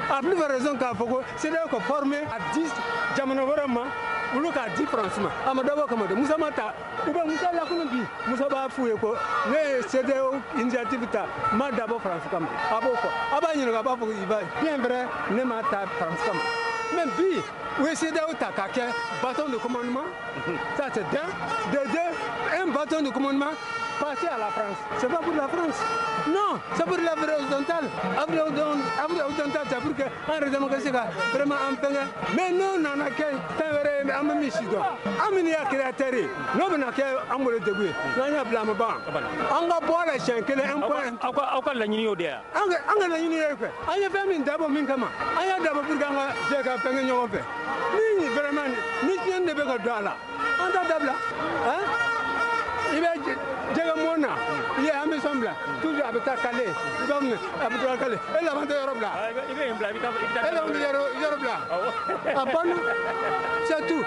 a plus de raison k'a fɔ ko CEDEAO ka former a 10 jamana wɛrɛ ma olu k'a di France ma a ma dabɔ kama de Musa ma ta ou bien Musa lakunu bi Musa b'a f'u ye ko ne ye CEDEAO initiative ta ma dabɔ France kama a b'o fɔ a b'a ɲininka a b'a fɔ il va bien vrai ne ma ta France kama mais bi u ye CEDEAO ta k'a kɛ bâton de commandement ça c'est un bâton de commandement passé à la France c'est pas pour la France non c'est pour l'Afrique occidentale Afrique occidentale c'est pour que an yɛrɛ dama ka se ka vraiment an fɛngɛ mais n'o nana kɛ fɛn wɛrɛ ye an bɛ min si dɔn an min y'a créateur ye n'o bɛna kɛ an bolo degun ye n'an y'a bila an bɛ ban an ka bɔ a la siɲɛ kelen un point aw ka laɲini y'o de ye an ka laɲini ye fɛ an ye fɛn min dabɔ min kama an y'a dabɔ pour que an ka jɛ ka fɛngɛ ɲɔgɔn fɛ ni vraiment ni tiɲɛni de bɛ ka don a la an t'a dabila i bɛ jɛgɛ mɔn na i ye ambition bila toujours a bɛ taa kale i b'a minɛ a bɛ taa kale e laban tɛ yɔrɔ bila i bɛ yen bila i bɛ taa e laban tɛ yɔrɔ bila a banna c'est tout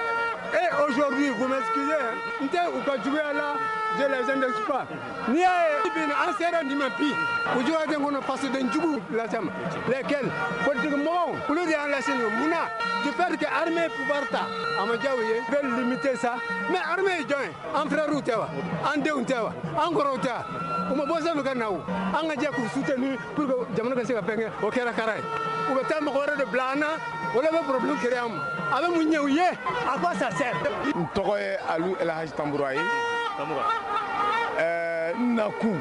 et aujourd'hui vous m'excusez n tɛ u ka juguya la je les indexe pas n'i y'a ye bi an sera nin ma bi u juguya tɛ n kɔnɔ fasoden jugu lase ma lesquels politique mɔgɔw olu de y'an lase nin mun na du fait que armée pouvoir ta a ma diya u ye bɛ limiter ça mais armée ye jɔn ye an frères tɛ wa an denw tɛ wa an kɔrɔw tɛ wa u ma bɔ sanfɛ ka na o an ka jɛ k'u soutenir pour que jamana ka se ka fɛn kɛ o kɛra kara ye u bɛ taa mɔgɔ wɛrɛ de bila an na wala bɛ problème créer an ma a bɛ mun ɲɛ u ye à quoi ça sert. n tɔgɔ ye Alu El Hadji Tambura ye n nakun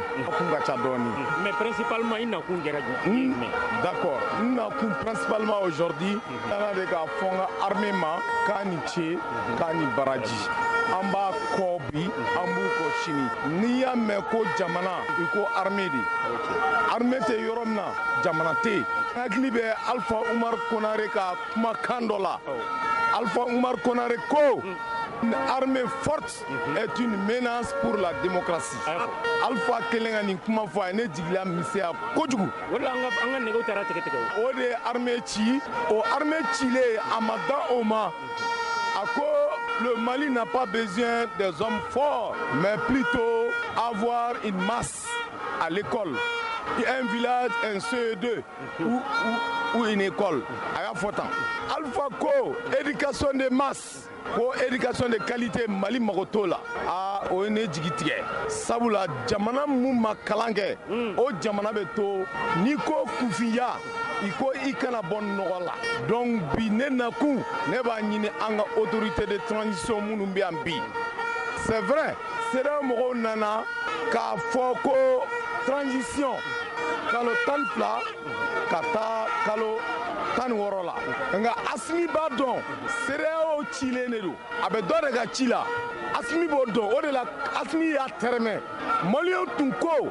ka ca dɔɔni mais principalement i nakun kɛra jumɛn d'accord n bɛna kun principalement aujourd'hui nana de ka fɔ n ka armée ma k'a ni ce k'a ni baraji an b'a kɔ bi an b'u kɔ sini n'i y'a mɛn ko jamana i ko armée de armée tɛ yɔrɔ min na jamana tɛ yen hakili bɛ Alpha Umar Konare ka kumakan dɔ la Alpha Umar Konare ko une armée forte est une menace pour la démocratie. Alpha kelen ka nin kuma fɔ a ye ne jigila misɛnya kojugu. O de an ka nɛgɛw taara tigɛ tigɛ. O de ye armée ci o armée cilen a ma dan o ma a ko le Mali n'a pas besoin des hommes forts mais plutôt avoir une masse à l'école. Un village, un CE2 ou une école. A y'a fɔ tan. Alpha ko éducation de masse. Ko éducation de qualité Mali mago t'o la o ye ne jigi tigɛ sabula jamana mun ma kalan kɛ o jamana bɛ to n'i ko kunfinya i ko i kana bɔ nɔgɔ la donc bi ne nakun ne b'a ɲini an ka autorité de transition minnu bɛ yan bi c'est vrai CEDEAO mɔgɔw nana k'a fɔ ko transition kalo 12 ka taa kalo 16 la nka Asimi b'a dɔn CEDEAO cilen de don a bɛ dɔ de ka ci la Asimi b'o dɔn o de la Asimi y'a tɛrɛmɛ Maliyɛnw tun ko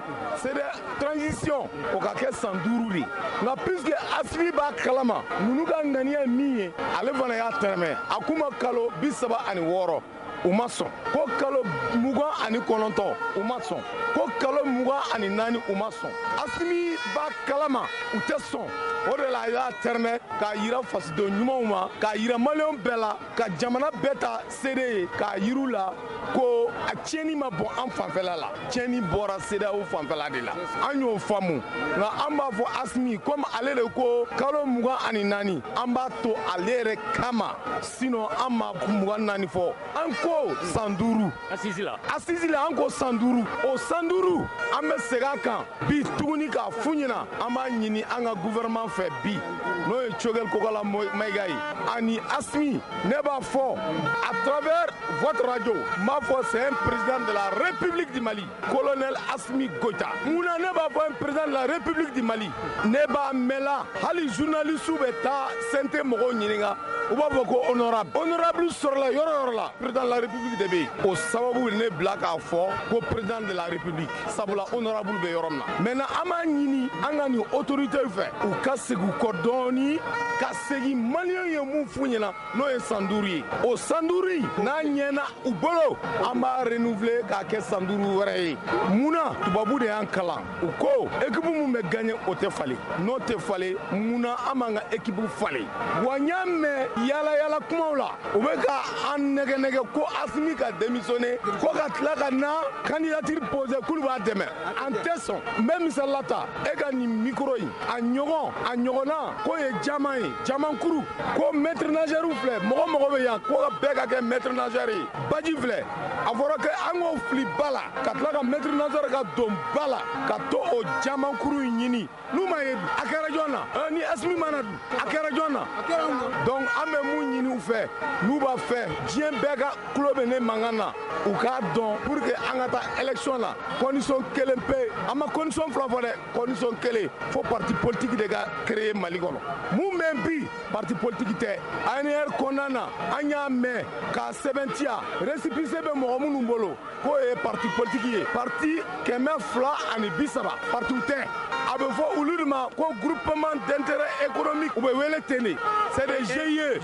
transition o ka kɛ san 5 de nka puisque Asimi b'a kalama ninnu ka ŋaniya min ye ale fana y'a tɛrɛmɛ a kun ma kalo 36 u ma sɔn ko kalo 29 u ma sɔn ko kalo 24 u ma sɔn Asimi b'a kalama u tɛ sɔn o de la a y'a tɛrɛmɛ k'a yira fasoden ɲumanw ma k'a yira maliyɛnw bɛɛ la ka jamana bɛɛ ta seede ye k'a yir'u la ko a tiɲɛni ma bɔ an fanfɛla la tiɲɛni bɔra CEDEAO fanfɛla de la an y'o faamu nka an b'a fɔ Asimi comme ale de ko kalo 24 an b'a to ale yɛrɛ kama sinon an ma 24 fɔ an ko san 5 Assisi la an ko san 5 o san 5 an bɛ segin a kan bi tuguni k'a f'u ɲɛna an b'a ɲini an ka gouvernement fɛ bi n'o ye Choguel Kokala Maïga ye ani Asimi ne b'a fɔ à travers votre radio m'a fɔ c'est un président de la République du Mali colonel Asimi Goïta munna ne b'a fɔ un président de la République du Mali ne b'a mɛn la hali journaliste bɛ taa sente mɔgɔw ɲininka u b'a fɔ ko honorable sɔrɔla yɔrɔ yɔrɔ la président de la République de bɛ yen o sababu ne bila k'a fɔ ko président de la République sabula honorable bɛ yɔrɔ min na maintenant an b'a ɲini an ka nin autorité fɛ u ka segin u kɔ dɔɔni ka segin maliyɛnw ye mun f'u ɲɛna n'o ye san 5 ye o san 5 n'a ɲɛna u bolo an b'a renouveler k'a kɛ san 5 wɛrɛ ye munna tubabu de y'an kalan u ko équipe mun bɛ gagner o tɛ falen n'o tɛ falen munna an b'an ka équipe falen wa n y'a mɛn yala yala kumaw la u bɛ ka an nɛgɛ nɛgɛ ko Asimi ka démissionner ko ka tila ka na candidature poser k'olu b'a dɛmɛ an tɛ sɔn n bɛ misali la ta e ka nin micro in a ɲɔgɔnna ko ye jaman ye jamankuru ko maître nageur filɛ mɔgɔ bɛ yan ko bɛɛ ka kɛ maître nageur ye baji filɛ a fɔra ko an k'o fili ba la ka tila ka maître nageur ka don ba la ka to o jamankuru in ɲini n'u ma ye a kɛra jɔn na ni Asimi mana dun a kɛra jɔn na donc an bɛ mun ɲini u fɛ n'u b'a fɛ diɲɛ bɛɛ ka tulo bɛ ne mankan na u k'a dɔn pour que an ka taa élection la condition kelen pe an ma condition fila fɔ dɛ condition kelen fo parti politique de ka créer Mali kɔnɔ mun bɛ bi parti politique tɛ ANR kɔnɔna na an y'a mɛn k'a sɛbɛntiya récépissé bɛ mɔgɔ minnu bolo k'o ye parti politique ye parti 230 parti tɛ a bɛ fɔ olu de ma ko groupement d'intérêt économique u bɛ wele ten de c'est des GIE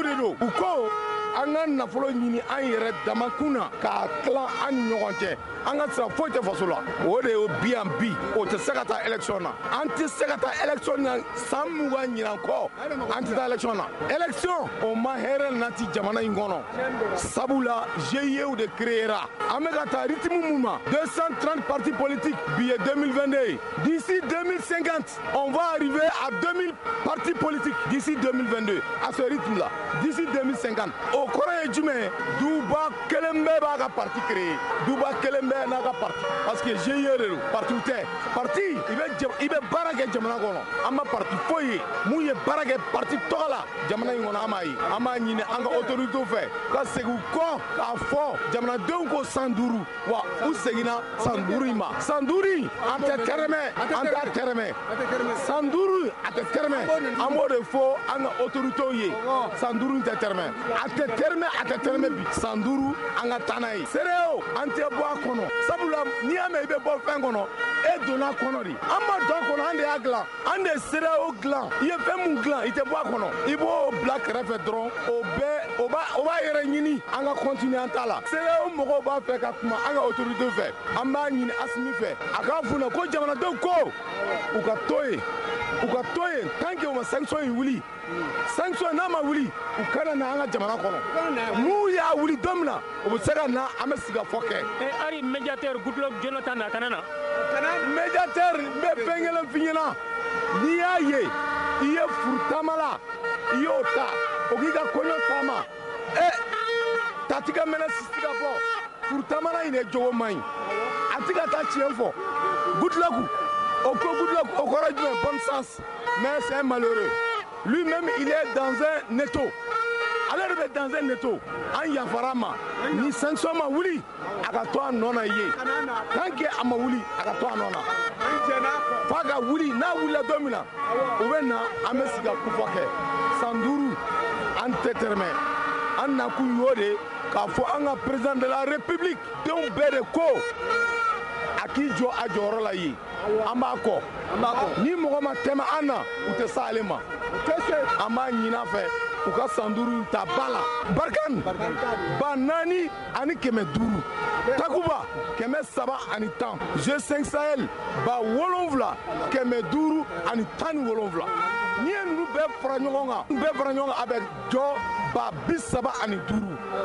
de don u ko an ka nafolo ɲini an yɛrɛ damakun na k'a tilan an ni ɲɔgɔn cɛ an ka sira foyi tɛ faso la o de ye bi yan bi o tɛ se ka taa élection na an tɛ se ka taa élection na san 20 ɲinan kɔ an tɛ taa élection na élection o ma hɛrɛ nati jamana in kɔnɔ sabula GIE de créera an bɛ ka taa rythme mun ma 230 partis politiques bi ye 2022 d'ici 2050 on va arriver à 2000 partis politiques d'ici 2022 à ce rythme là d'ici 2050 o kɔrɔ ye jumɛn duba kelen bɛɛ b'a ka parti créer duba kelen bɛɛ n'a ka parti parce que GIE de don parti tɛ parti i bɛ baara kɛ jamana kɔnɔ an ma parti foyi ye mun ye baara kɛ parti tɔgɔ la jamana in kɔnɔ an m'a ye an b'a ɲini an ka autorité fɛ ka segin u kɔ k'a fɔ jamanadenw ko san 5 wa u seginna san 5 in ma san 5 in an tɛ tɛrɛmɛ san 5 a tɛ tɛrɛmɛ an b'o de fɔ an ka autorités ye san 5 tɛ tɛrɛmɛ a tɛ tɛrɛmɛ bi san 5 an ka taa n'a ye CEDEAO an tɛ bɔ a kɔnɔ sabula n'i y'a mɛn i bɛ bɔ fɛn kɔnɔ e donna kɔnɔ de an ma don a kɔnɔ an de y'a dilan an de ye CEDEAO dilan i ye fɛn mun dilan i tɛ bɔ a kɔnɔ i b'o bila kɛrɛfɛ dɔrɔn o b'a yɛrɛ ɲini an ka continuer an ta la CEDEAO mɔgɔw b'a fɛ ka kuma an ka autorités fɛ an b'a ɲini Asimi fɛ a k'a f'u ɲɛna ko jamanadenw ko u ka to yen tant que u ma sanction in wuli sanction n'a ma wuli u kana na an ka jamana kɔnɔ n'u y'a wuli don min na u bɛ se ka na an bɛ sigikafɔ kɛ. hali médiateur Goodluck Jonathan a kana na. médiateur n bɛ fɛn kelen f'i ɲɛna n'i y'a ye i ye furu taama la i y'o ta o k'i ka kɔɲɔ taama tati ka mɛnɛ sisi ka fɔ furu taama la in de jogo man ɲi a ti ka taa tiɲɛ fɔ Goodluck o kɔrɔ jumɛn bon sens mais c'est un malheureux lui-même il est dans un étau ale de bɛ dans un étau an yafara ma ni sanction ma wuli a ka to a nɔ na ye tant que a ma wuli a ka to a nɔ na f'a ka wuli n'a wulila don min na u bɛ na an bɛ sigi ka kufɔ kɛ san 5 an tɛ tɛrɛmɛ an nakun y'o de k'a fɔ an ka président de la république denw bɛɛ de ko a k'i jɔ a jɔyɔrɔ la yen an b'a kɔ ni mɔgɔ ma tɛmɛ an na u tɛ se ale ma an b'a ɲini a fɛ u ka san 5 ta ba la Barkhane ba 4 ani 500 Takuba 310 G5 Sahel ba 7 500 ani 17 n'i ye ninnu bɛɛ fara ɲɔgɔn kan a bɛ jɔ ba 35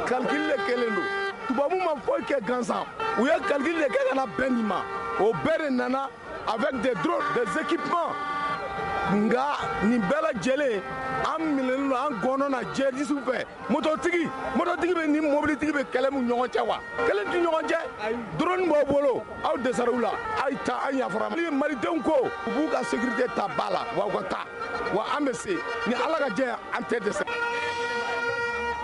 calcul de kelen don tubabu ma foyi kɛ gansan u ye calcul de kɛ ka na bɛn nin ma o bɛɛ de nana avec des drones des équipements nga nin bɛɛ lajɛlen an minɛlen don an gɔnɔ na jihadistes fɛ mototigi bɛ ni mobilitigi bɛ kɛlɛ mu ɲɔgɔn cɛ wa kɛlɛ tɛ ɲɔgɔn cɛ drone b'aw bolo aw dɛsɛra u la a' ta an yafara malidenw ko u b'u ka sécurité ta ba la wa u ka taa wa an bɛ se ni ala ka jɛ an tɛ dɛsɛ.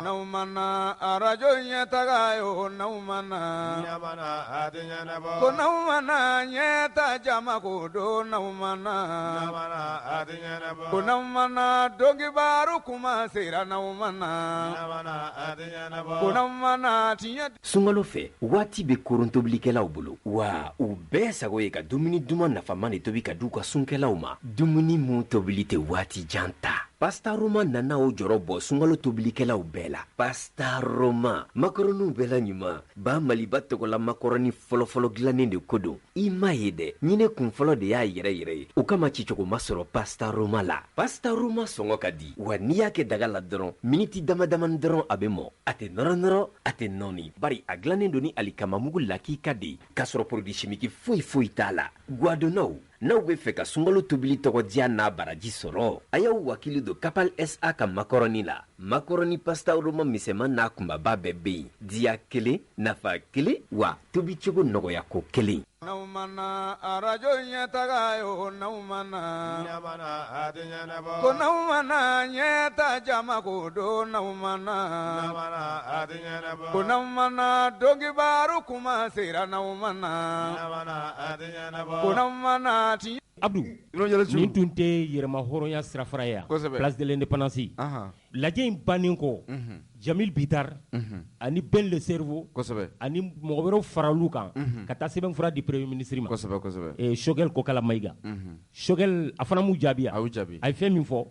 Naumana arajo nyetaga yo naumana nyamana adinya nebo ko naumana nyeta jama ko do naumana nyamana adinya nebo ko naumana dogi baru kuma sera naumana nyamana adinya nebo ko naumana tinya Sunkalo fɛ waati bɛ korontobilikɛlaw bolo wa u bɛɛ sago ye ka dumuni duman nafama de tobi ka di u ka sunkɛlaw ma dumuni mun tobili tɛ waati jan ta Pasta Roma nana o jɔrɔ bɔ sunkalo tobilikɛlaw bɛɛ la Pasta Roma makaroniw bɛɛ la ɲuman ba Maliba tɔgɔla makaroni fɔlɔfɔlɔ dilannen de ko don i m'a ye dɛ ɲinɛ kun fɔlɔ de y'a yɛrɛ ye o kama cicogo ma sɔrɔ Pasta Roma la Pasta Roma sɔngɔ ka di wa n'i y'a kɛ daga la dɔrɔn miniti damadamani dɔrɔn a bɛ mɔ a tɛ nɔrɔ a tɛ nɔɔni bari a dilannen don ni alikamamugu lakika de k'a sɔrɔ produit chimique foyi t'a la guadonnaw n'aw bɛ fɛ ka sunkalo tobili tɔgɔdiya n'a baraji sɔrɔ a y'aw wakili don Kapal SA ka makaroni la makaroni Pasta Roma misɛman n'a kunbaba bɛɛ bɛ yen diya kelen nafa kelen wa tobicogo nɔgɔya ko kelen naumana arajo nyetaga yo naumana nyamana adinya nebo ko naumana nyeta jama ko do naumana nyamana adinya nebo ko naumana dogi baru kuma sera naumana nyamana adinya nebo ko naumana ti Abdou nin tun tɛ yɛrɛma hɔrɔnya sirafara ye place de l'indépendance lajɛ in bannen kɔ Jamil Bitar ani Ben le Cerveau ani mɔgɔ wɛrɛw faral'u kan ka taa sɛbɛnfura di premier ministre ma Choguel Kokala Mayiga Choguel a fana m'u jaabi a ye fɛn min fɔ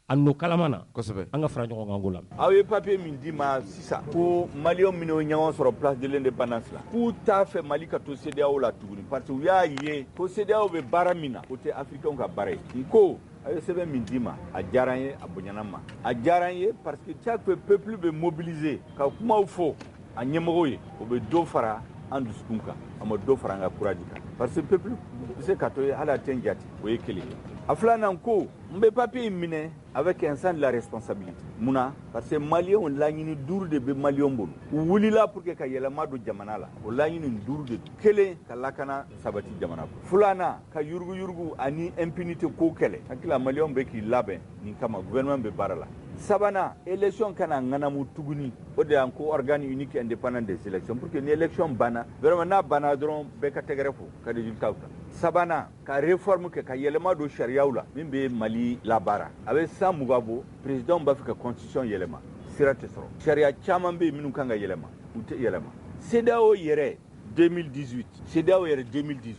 a nɔ kalama na an ka fara ɲɔgɔn kan ko la aw ye papier min di ma sisan ko maliyɛnw minnu ye ɲɔgɔn sɔrɔ place de l'indépendance la k'u t'a fɛ Mali ka to CEDEAO la tuguni parce que u y'a ye ko CEDEAO bɛ baara min na o tɛ africains ka baara ye n ko a ye sɛbɛn min d'i ma a diyara n ye a bonyana ma a diyara n ye parce que chaque peuple bɛ mobiliser ka kumaw fɔ a ɲɛmɔgɔw ye o bɛ dɔ fara an dusukun kan a ma dɔ fara an ka courage kan parce que peuple bɛ se ka to ye hali a tɛ n jate o ye kelen a filanan ko n bɛ papier in minɛ avec un sens de la responsabilité munna parce que maliyɛnw laɲini 5 de bɛ maliyɛnw bolo u wulila pour que ka yɛlɛma don jamana la o laɲini 5 de kelen ka lakana sabati jamana kɔnɔ filanan ka yuruguyurugu ani impunité ko kɛlɛ hakili maliyɛnw bɛ k'i labɛn nin kama gouvernement bɛ baara la sabanan élection kana ŋanamu tuguni o de y'an ko organe unique indépendant des élections pour que ni élection banna vraiment n'a banna dɔrɔn bɛɛ ka tɛgɛrɛ fo ka résultat ta sabana ka réforme kɛ ka yɛlɛma don sariyaw la min bɛ Mali labaara a bɛ san 20 bɔ président b'a fɛ ka constitution yɛlɛma sira tɛ sɔrɔ sariya caman bɛ yen minnu kan ka yɛlɛma u tɛ yɛlɛma CEDEAO yɛrɛ 2018 CEDEAO yɛrɛ 2018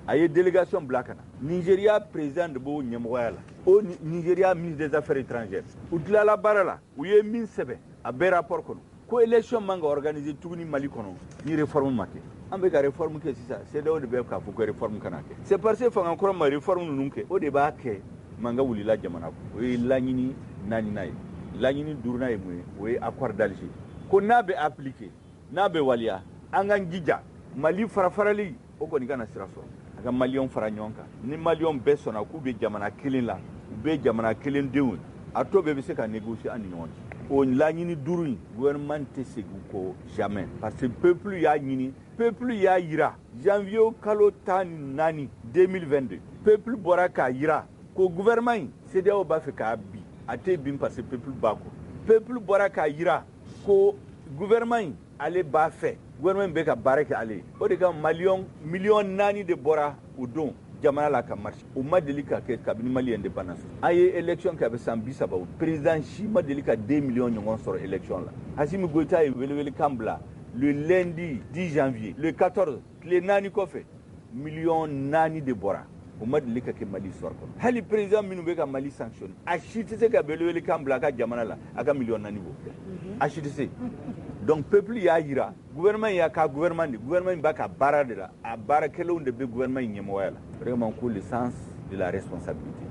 a ye délégation bila ka na Nigeria président de b'o ɲɛmɔgɔya la o Nigeria ministre des affaires étrangères u tilala baara la u ye min sɛbɛn a bɛɛ rapport kɔnɔ ko élection man ka organiser tuguni Mali kɔnɔ ni réforme ma kɛ an bɛ ka réforme kɛ sisan CEDEAO de bɛ k'a fɔ ko réforme kana kɛ c'est parce que fanga kɔrɔ ma réforme ninnu kɛ o de b'a kɛ manga wulila jamana kɔnɔ o ye laɲini 4nan ye laɲini 5nan ye mun ye o ye accord d'Alger ko n'a bɛ appliquer n'a bɛ waliya an ka jija Mali farafarali o kɔni kana sira sɔrɔ a ka maliyɛnw fara ɲɔgɔn kan ni maliyɛnw bɛɛ sɔnna k'u bɛ jamana kelen la u bɛ jamana kelen denw a tɔ bɛɛ bɛ se ka négocier an ni ɲɔgɔn cɛ o laɲini 5 in gouvernement tɛ segin kɔ jamais parce que peuple y'a ɲini peuple y'a yira janvier kalo 14 2022 peuple bɔra k'a yira ko gouvernement in CEDEAO b'a fɛ k'a bin a tɛ bin parce que peuple b'a kɔ peuple bɔra k'a yira ko gouvernement in ale b'a fɛ gouvernement bɛ ka baara kɛ ale o de ka miliyɔn 4 de bɔra o don jamana la ka marche o ma deli ka kɛ kabini Mali indépendance a ye élection kɛ a bɛ san 30 président si ma deli ka 2 millions ɲɔgɔn sɔrɔ élection la Assimi Goïta ye welewelekan bila le lundi 10 janvier le 14 tile 4 kɔfɛ 4 millions de bɔra o ma deli ka kɛ Mali histoire kɔnɔ hali président minnu bɛ ka Mali sanctionner a si tɛ se ka welewelekan bila a ka jamana la a ka 4 millions bɔ a si tɛ se donc peuple y'a yira gouvernement y'a ka gouvernement b'a ka baara de la a baarakɛlaw de bɛ gouvernement ɲɛmɔgɔya la vraiment ko le sens de la responsabilité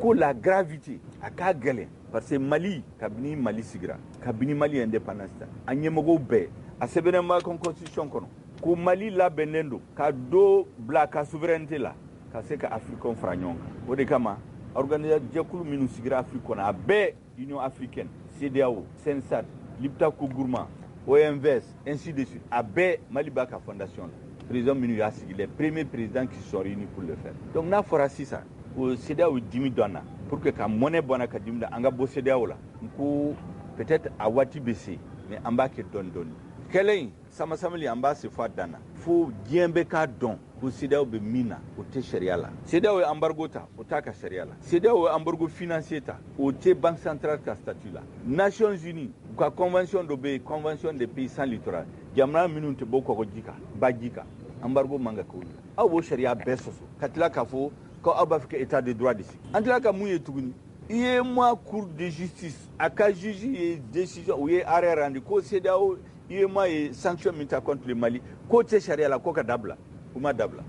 ko la gravité a ka gɛlɛn parce que Mali kabini Mali sigira kabini Mali indépendance a ɲɛmɔgɔw bɛɛ a sɛbɛnnen b'a ka constitution kɔnɔ ko Mali labɛnnen don ka do bila ka souveraineté la ka se ka africain fara ɲɔgɔn kan o de kama organisation jɛkulu minnu sigira Afrique kɔnɔ a bɛɛ Union africaine CEDEAO CENSAD l'IPTA Kougourma OMVS ainsi de suite a bɛɛ Mali b'a ka fondation la président minnu y'a sigi les premiers présidents qui sont réunis pour le faire donc n'a fɔra sisan ko CEDEAO dimi dɔn na pour que ka monnaie bɔ na ka dimi da an ka bɔ CEDEAO la ko peut-être a waati bɛ se mais an b'a kɛ dɔɔni dɔɔni kɛlɛ in sama-samali an b'a se fɔ a dan na fo diɲɛ bɛ k'a dɔn ko CEDEAO bɛ min na o tɛ sariya la CEDEAO ye embargo ta o t'a ka sariya la CEDEAO ye embargo financier ta o tɛ banque centrale ka statut la Nations Unies u ka convention dɔ bɛ yen convention des pays sans littoral jamana minnu tɛ bɔ kɔgɔji kan baji kan embargo man ka k'o la aw b'o sariya bɛɛ sɔsɔ ka tila k'a fɔ ko aw b'a fɛ ka état de droit de sigi an tila ka mun ye tuguni UEMOA cour de justice a ka juge ye décision u ye arrêt rendu ko CEDEAO UEMOA ye sanction min ta contre le Mali k'o tɛ sariya la ko ka dabila u ma dabila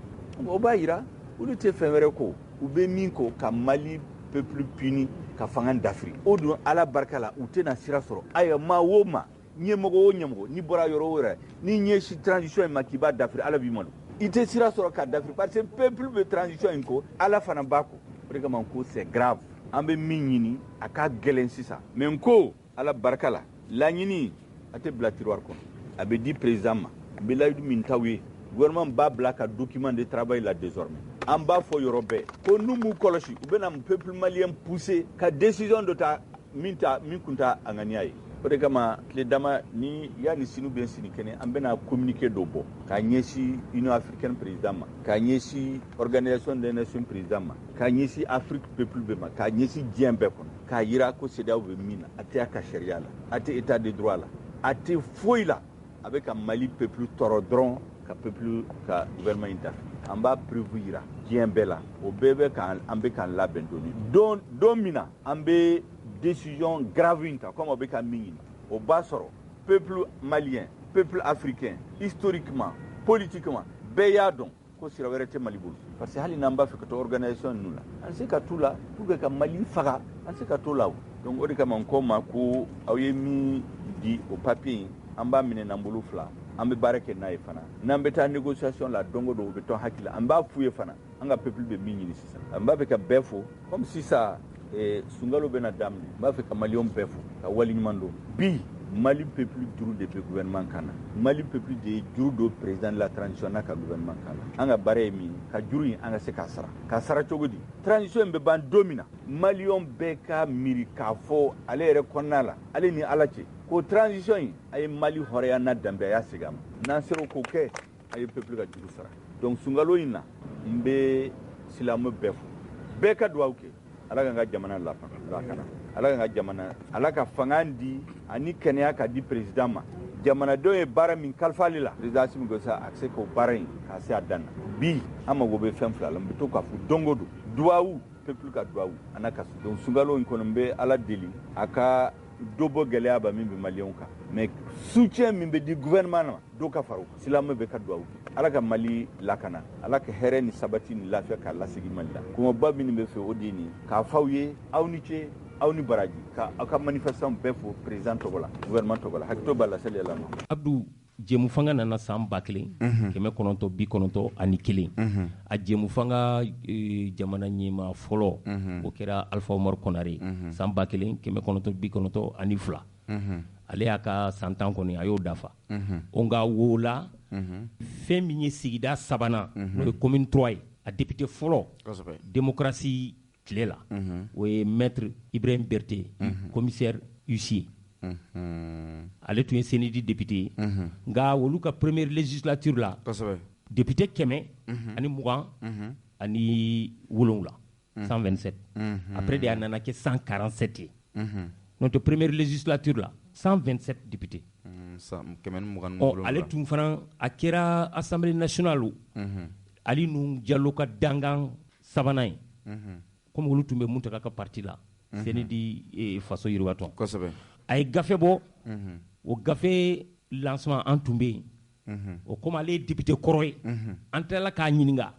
o b'a yira olu tɛ fɛn wɛrɛ ko u bɛ min ko ka Mali peuple puni ka fanga dafiri o don ala barika la u tɛna sira sɔrɔ ayiwa maa o maa ɲɛmɔgɔ o ɲɛmɔgɔ n'i bɔra yɔrɔ o yɔrɔ ni ɲɛsi transition in ma k'i b'a dafiri ala b'i malo i tɛ sira sɔrɔ ka dafiri parce que peuple bɛ transition in ko ala fana b'a ko o de kama ko c'est grave an bɛ min ɲini a ka gɛlɛn sisan mais ko ala barika la laɲini a tɛ bila tiroir kɔnɔ a bɛ di président ma a bɛ layidu min t'aw ye gouvernement b'a bila ka document de travail la désormais an b'a fɔ yɔrɔ bɛɛ ko n'u m'u kɔlɔsi u bɛna peuple malien pousser ka décision dɔ ta min kun t'a a ŋaniya ye o de kama tile dama ni yani sini bɛ sini kɛnɛ an bɛna communiqué dɔ bɔ k'a ɲɛsin Union africaine président ma k'a ɲɛsin organisation des nations président ma k'a ɲɛsin Afrique peuple bɛɛ ma k'a ɲɛsin diɲɛ bɛɛ kɔnɔ k'a yira ko CEDEAO bɛ min na a tɛ a ka sariya la a tɛ état de droit la a tɛ foyi la a bɛ ka Mali peuple tɔɔrɔ dɔrɔn ka peuple ka gouvernement in dafi an b'a prévu yira diɲɛ bɛɛ la o bɛɛ bɛ kan an bɛ k'an labɛn dɔɔni don min na an bɛ décision grave in ta comme o bɛ ka min ɲini o b'a sɔrɔ peuple malien peuple africain historiquement politiquement bɛɛ y'a dɔn ko sira wɛrɛ tɛ Mali bolo parce que hali n'an b'a fɛ ka to organisation ninnu la an se ka t'u la pour que ka Mali faga an se ka t'o la o donc o de kama n ko ma ko aw ye min di o papier in an b'a minɛ n'an bolo fila an bɛ baara kɛ n'a ye fana n'an bɛ taa négociation la don o don o bɛ tɔn hakili la an b'a f'u ye fana an ka peuple bɛ min ɲini sisan an b'a fɛ ka bɛɛ fo comme sisan sunkalo bɛna daminɛ n b'a fɛ ka maliyɛnw bɛɛ fo ka waleɲuman don bi Mali peuple juru de bɛ gouvernement kan na Mali peuple de ye juru don président de la transition n'a ka gouvernement kan na an ka baara ye min ka juru in an ka se k'a sara cogo di transition in bɛ ban don min na maliyɛnw bɛɛ ka miiri k'a fɔ ale yɛrɛ kɔnɔna la ale ni ala cɛ ko transition in a ye Mali hɔrɔnya n'a danbe a y'a segin a ma n'an sera k'o kɛ a ye peuple ka juru sara donc sunkalo in na n bɛ silamɛ bɛɛ fo bɛɛ ka dugawu kɛ ala ka n ka jamana lakana ala ka n ka jamana ala ka fanga di ani kɛnɛya ka di président ma jamanadenw ye baara min kalifa ale la président Assimi Goïta a se k'o baara in k'a se a dan na bi an mago bɛ fɛn fila la n bɛ to k'a fɔ don o don duwawu peuple ka duwawu a n'a ka donc sunkalo in kɔnɔ n bɛ ala deli a ka dɔ bɔ gɛlɛya ba min bɛ maliyɛnw kan mais soutien min bɛ di gouvernement ma dɔ ka fara o kan silamɛ bɛ ka duwawu kɛ ala ka Mali lakana ala ka hɛrɛ ni sabati ni lafiya k'a lasegin Mali la kɔngɔba min bɛ fɛ o de ye nin k'a f'aw ye aw ni ce aw ni baraji ka aw ka manifestant bɛɛ fo président tɔgɔ la gouvernement tɔgɔ la hakito b'a la seli ala ma Abdou jɛmu fanga nana san 1991 a jɛmu fanga jamana ɲɛma fɔlɔ o kɛra Alpha Umaru Konare san 1992 ale y'a ka san 10 kɔni a y'o dafa o nka wo la fɛn min ye sigida sabanan n'o ye commune 3 ye a député fɔlɔ démocratie tile la o ye maître Ibrahim Berté commissaire huissier ale tun ye CND député nka olu ka première législature la député 100 ani 20 ani 7 127 après de a nana kɛ 147 ye notre première législature la 127 députés ale tun fana a kɛra assemblée nationale ali nu Diallo ka dangan sabanan ye comme olu tun bɛ Muntaka ka parti la CND faso yiriwatɔn a ye gafe bɔ o gafe lancement an tun bɛ yen o comme ale ye député kɔrɔ ye an tilala k'a ɲininka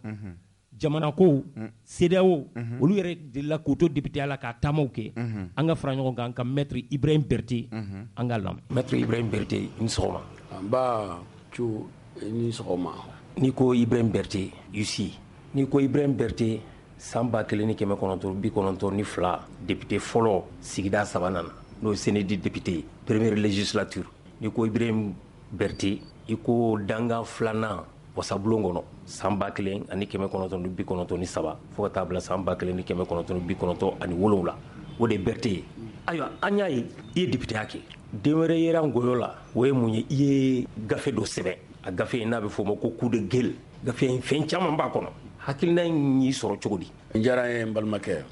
jamana ko CEDEAO olu yɛrɛ delila k'o to député la k'a taamaw kɛ an ka fara ɲɔgɔn kan ka maître Ibrahim Berté an ka lamɛn maître Ibrahim Berté i ni sɔgɔma n b'a cu i ni sɔgɔma n'i ko Ibrahim Berté UC n'i ko Ibrahim Berté san 1992 député fɔlɔ sigida sabanan na n'o ye CND député première législature n'i ko Ibrahim Berté i ko dangan filanan wasabulon kɔnɔ san 1993 fo ka taa bila san 1997 o de Berté ye ayiwa an y'a ye i ye député ya kɛ den wɛrɛ yera ngɔyɔ la o ye mun ye i ye gafe dɔ sɛbɛn a gafe in n'a bɛ fɔ o ma ko coup de gueule gafe in fɛn caman b'a kɔnɔ hakilina in y'i sɔrɔ cogo di n diyara n ye n balimakɛ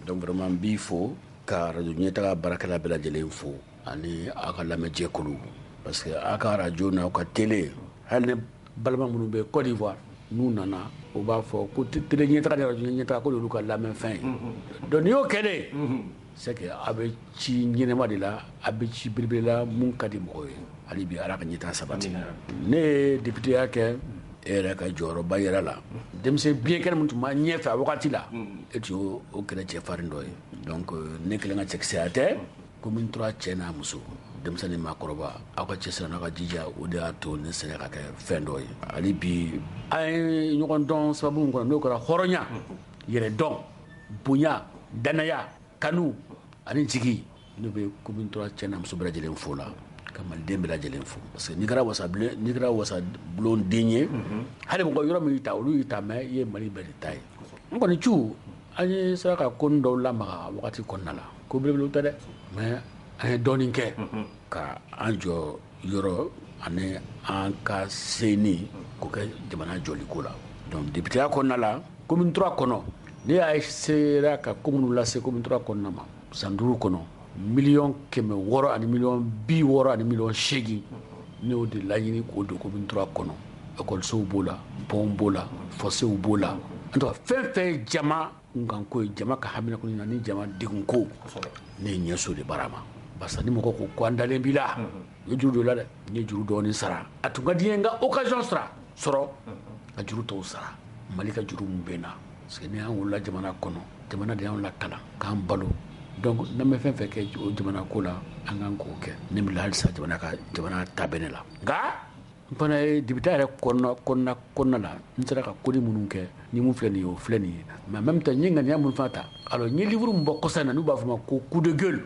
donc vraiment n b'i fo ka radio ɲɛtaga baarakɛla bɛɛ lajɛlen fo ani aw ka lamɛnjɛkulu parce que aw ka radio n'aw ka télé hali ne balima minnu bɛ Côte d'Ivoire n'u nana o b'a fɔ ko télé ɲɛtaga ni radio ɲɛtaga ko olu ka lamɛnfɛn ye donc n'i y'o kɛlen c'est que a bɛ ci ɲɛnɛma de la a bɛ ci belebele la mun ka di mɔgɔw ye hali bi ala ka ɲɛtaga sabati ne ye député ya kɛ e yɛrɛ ka jɔyɔrɔba yɛrɛ la denmisɛn biɲɛkɛnɛ min tun b'a ɲɛfɛ a wagati la e tun y'o kɛlɛ cɛfarin dɔ ye donc ne kelen ka cɛkisɛya tɛ commune 3 cɛ n'a muso denmisɛn ni maakɔrɔba aw ka cɛsiri n'aw ka jija o de y'a to ne sɛnɛ ka kɛ fɛn dɔ ye hali bi an ye ɲɔgɔn dɔn sababu min kɔnɔ n'o kɛra hɔrɔnya yɛrɛ dɔn bonya danaya kanu ani jigi ne bɛ commune 3 cɛ n'a muso bɛɛ lajɛlen fo la ka maliden bɛɛ lajɛlen fo parce que n'i kɛra wasabulon den ye hali mɔgɔ yɔrɔ min y'i ta olu y'i ta mais i ye Mali bɛɛ de ta ye n kɔni cu an ye sera ka ko dɔw lamaga wagati kɔnɔna la ko belebelew tɛ dɛ mais an ye dɔɔnin kɛ ka an jɔ yɔrɔ ani an ka seni k'o kɛ jamana jɔliko la donc députéya kɔnɔna la commune 3 kɔnɔ ne y'a sera ka ko minnu lase commune 3 kɔnɔna ma san 5 kɔnɔ 660 ani 60 ani 8 ne y'o de laɲini k'o don commune 3 kɔnɔ écolesow b'o la pont b'o la fossé b'o la en tout cas fɛn fɛn ye jama kunkanko ye jama ka hamina ko ni jama degunko ne ye ɲɛso de baara ma barisa ni mɔgɔ ko an dalen b'i la u ye juru dɔ la dɛ n ye juru dɔɔnin sara a tun ka di n ye n ka occasion sɔrɔ ka juru tɔw sara Mali ka juru mun bɛ n na parce que ni an wolola jamana kɔnɔ jamana de y'anw lakalan k'an balo donc n'an bɛ fɛn fɛn kɛ o jamana ko la an kan k'o kɛ ne bɛ halisa jamana ta bɛ ne la nka n fana ye député yɛrɛ kɔnɔna la n sera ka koni minnu kɛ ni mun filɛ nin ye o filɛ nin ye mais en même temps n ye ŋaniya minnu fana ta alors n ye livre min bɔ kɔsa in na n'u b'a fɔ ma ko coup de gueule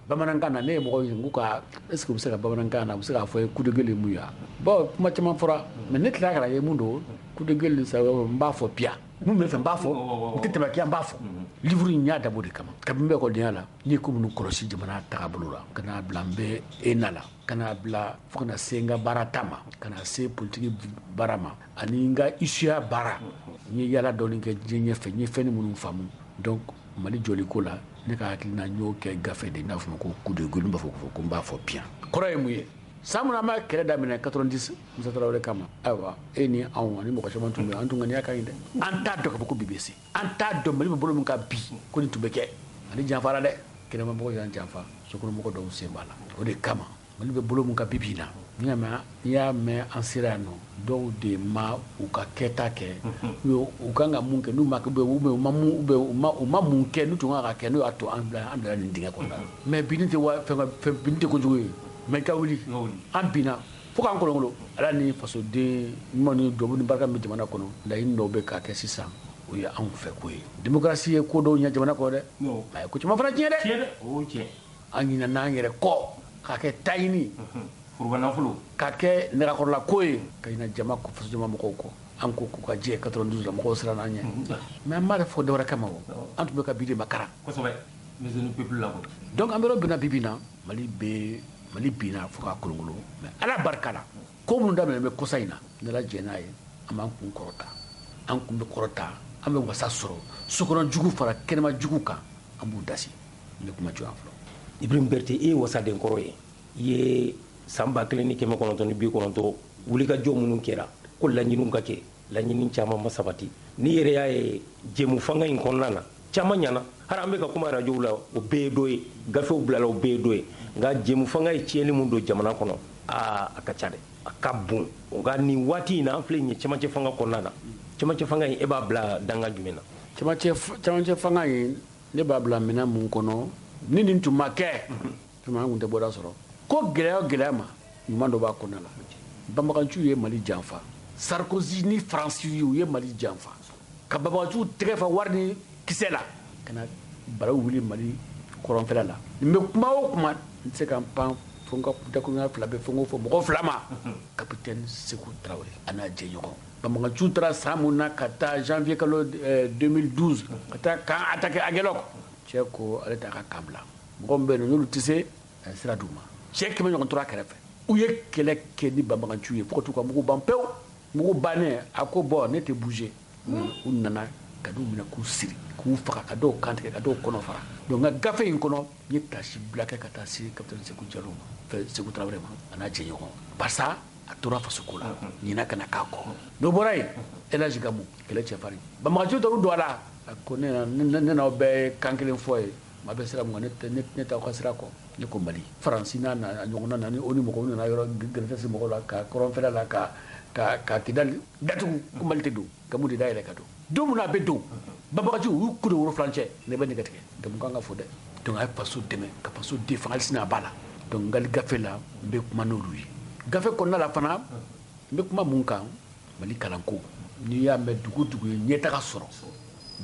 bamanankan na ne ye mɔgɔw ɲininka ka est ce que u bɛ se ka bamanankan na u bɛ se k'a fɔ ye coup de gueule ye mun ye bon kuma caman fɔra mais ne tilala ka ye mun don coup de gueule sa n b'a fɔ piya mun bɛ fɛ n b'a fɔ n tɛ tɛmɛ kɛ n b'a fɔ livre in y'a dabɔ de kama kabini n bɛ ekɔlidenya la n ye ko minnu kɔlɔsi jamana tagabolo la ka n'a bila n bɛ ENA la ka n'a bila fo ka na se n ka baara ta ma ka na se politiki baara ma ani n ka isuya baara n ye yala dɔɔni kɛ diɲɛ ɲɛfɛ n ye fɛn minnu faamu donc mali jɔliko la ne ka hakilina n y'o kɛ gafe de n'a fɔ ma ko coup de gueule n b'a fɔ ko n b'a fɔ bien kɔrɔ ye mun ye san mun an b'a kɛlɛ daminɛ 90 Musa Tarawele kama ayiwa e ni anw ani mɔgɔ caman tun bɛ an tun ŋaniya ka ɲi dɛ an t'a dɔn ka fɔ ko bi bɛ se an t'a dɔn mali bɛ bolo min ka bi ko nin tun bɛ kɛ ani janfara dɛ kɛnɛmamɔgɔ y'an janfa sokɔnɔmɔgɔ dɔw sen b'a la o de kama mali bɛ bolo min ka bi na n'i y'a mɛn an sera yan nɔ dɔw de ma u ka kɛta kɛ u kan ka mun kɛ n'u ma u ma mun kɛ n'u tun kan ka kɛ n'u y'a to an bila nin dingɛ kɔnɔ mɛ bi ni tɛ kojugu ye mɛ ka wuli an binna fo k'an kolonkolon ala ni fasoden ɲuman ni duwawu ni barika min jamana kɔnɔ laɲini dɔw bɛ k'a kɛ sisan o ye anw fɛ ko ye démocratie ye ko dɔw ɲɛ jamana kɔ dɛ a ye ko caman fana tiɲɛ dɛ an ɲinɛ n'an yɛrɛ kɔ k'a kɛ taɲini k'a kɛ nɛgɛkɔrɔla ko ye ka ɲinɛ faso jama mɔgɔw kɔ an ko k'u ka jɛ 92 la mɔgɔw siran an ɲɛ mɛ an b'a fɔ dɔwɛrɛ kama o an tun bɛ ka bi de makara donc an bɛ yɔrɔ binna bibi na mali binna fo k'a kolonkolon mɛ ala barika la ko minnu daminɛ bɛ kosa in na ne la jɛ n'a ye an b'an kun kɔrɔta an kun bɛ kɔrɔta an bɛ wasa sɔrɔ sokɔnɔ jugu fara kɛnɛma jugu kan an b'u dasi n bɛ kuma jɔ an fɔlɔ Ibrahim Berté e ye wasaden kɔrɔ ye i ye san 1990 wulikajɔ minnu kɛra ko laɲiniw ka kɛ laɲini caman ma sabati ni yɛrɛ y'a ye jɛmu fanga in kɔnɔna na caman ɲana hari an bɛ ka kuma radiyow la o bɛɛ ye dɔ ye gafew bilala o bɛɛ ye dɔ ye nka jɛmu fanga ye tiɲɛni min don jamana kɔnɔ a ka ca dɛ a ka bon nka nin waati in na an filɛ nin ye cɛmancɛ fanga kɔnɔna na cɛmancɛ fanga in e b'a bila danga jumɛn na cɛmancɛ fanga in ne b'a bila minɛn mun kɔnɔ ni nin tun ma kɛ tuma an tun tɛ bɔda sɔrɔ ko gɛlɛya o gɛlɛya ma ɲuman dɔ b'a kɔnɔna la banbaganciw ye mali janfa Sarkozy ni Faransi u ye mali janfa ka banbaganciw tɛgɛ fa wari ni kisɛ la ka na baraw wuli mali kɔrɔnfɛla la nin bɛ kuma o kuma n tɛ se ka n pan fo n ka dakuruɲa fila bɛ fɛn o fɔ mɔgɔ fila ma capitaine Sékou Tarawele a n'a jɛɲɔgɔn banbaganciw taara san mun na ka taa janvier kalo 2012 ka taa kan attaqué Aguelok cɛ ko ale t'a ka kan bila mɔgɔ min bɛ yen n'olu tɛ se a ye sira d'u ma cɛ 100 ɲɔgɔn tora kɛrɛfɛ u ye kɛlɛ kɛ ni banbaganciw ye fo ka t'u ka mugu ban pewu mugu bannen a ko bɔn ne tɛ bouger u nana ka n'u minɛ k'u siri k'u faga ka dɔw kan tigɛ ka dɔw kɔnɔ fara donc nka gafe in kɔnɔ n ye tasi bila kɛ ka taa se capitaine Sékou Diallo ma Sékou Tarawele ma a n'a jɛɲɔgɔn barisa a tora fasoko la ɲina kana k'a kɔ n'o bɔra yen El Hadji Gamou kɛlɛ cɛfarin banbaganciw taar'u don a la a ko ne n'aw bɛɛ ye kan kelen fɔ ye maa bɛ sira mun kan ne t'aw ka sira kɔ ne ko Mali Faransi n'a ɲɔgɔnna na ni o ni mɔgɔw nana yɔrɔ gɛrɛtɛ se mɔgɔw la ka kɔrɔnfɛla la ka Kidali datugu ko Mali tɛ don Gamou de da yɛlɛ ka don don min na a bɛ don banbaganciw u y'u ku de woro filancɛ ne bɛ nɛgɛ tigɛ donc kan ka fɔ dɛ donc a ye faso dɛmɛ ka faso défend hali sini a b'a la donc ngali gafe la n bɛ kuma n'olu ye gafe kɔnɔna la fana n bɛ kuma mun kan Mali kalanko n'i y'a mɛn dugu dugu ye ɲɛtaga sɔrɔ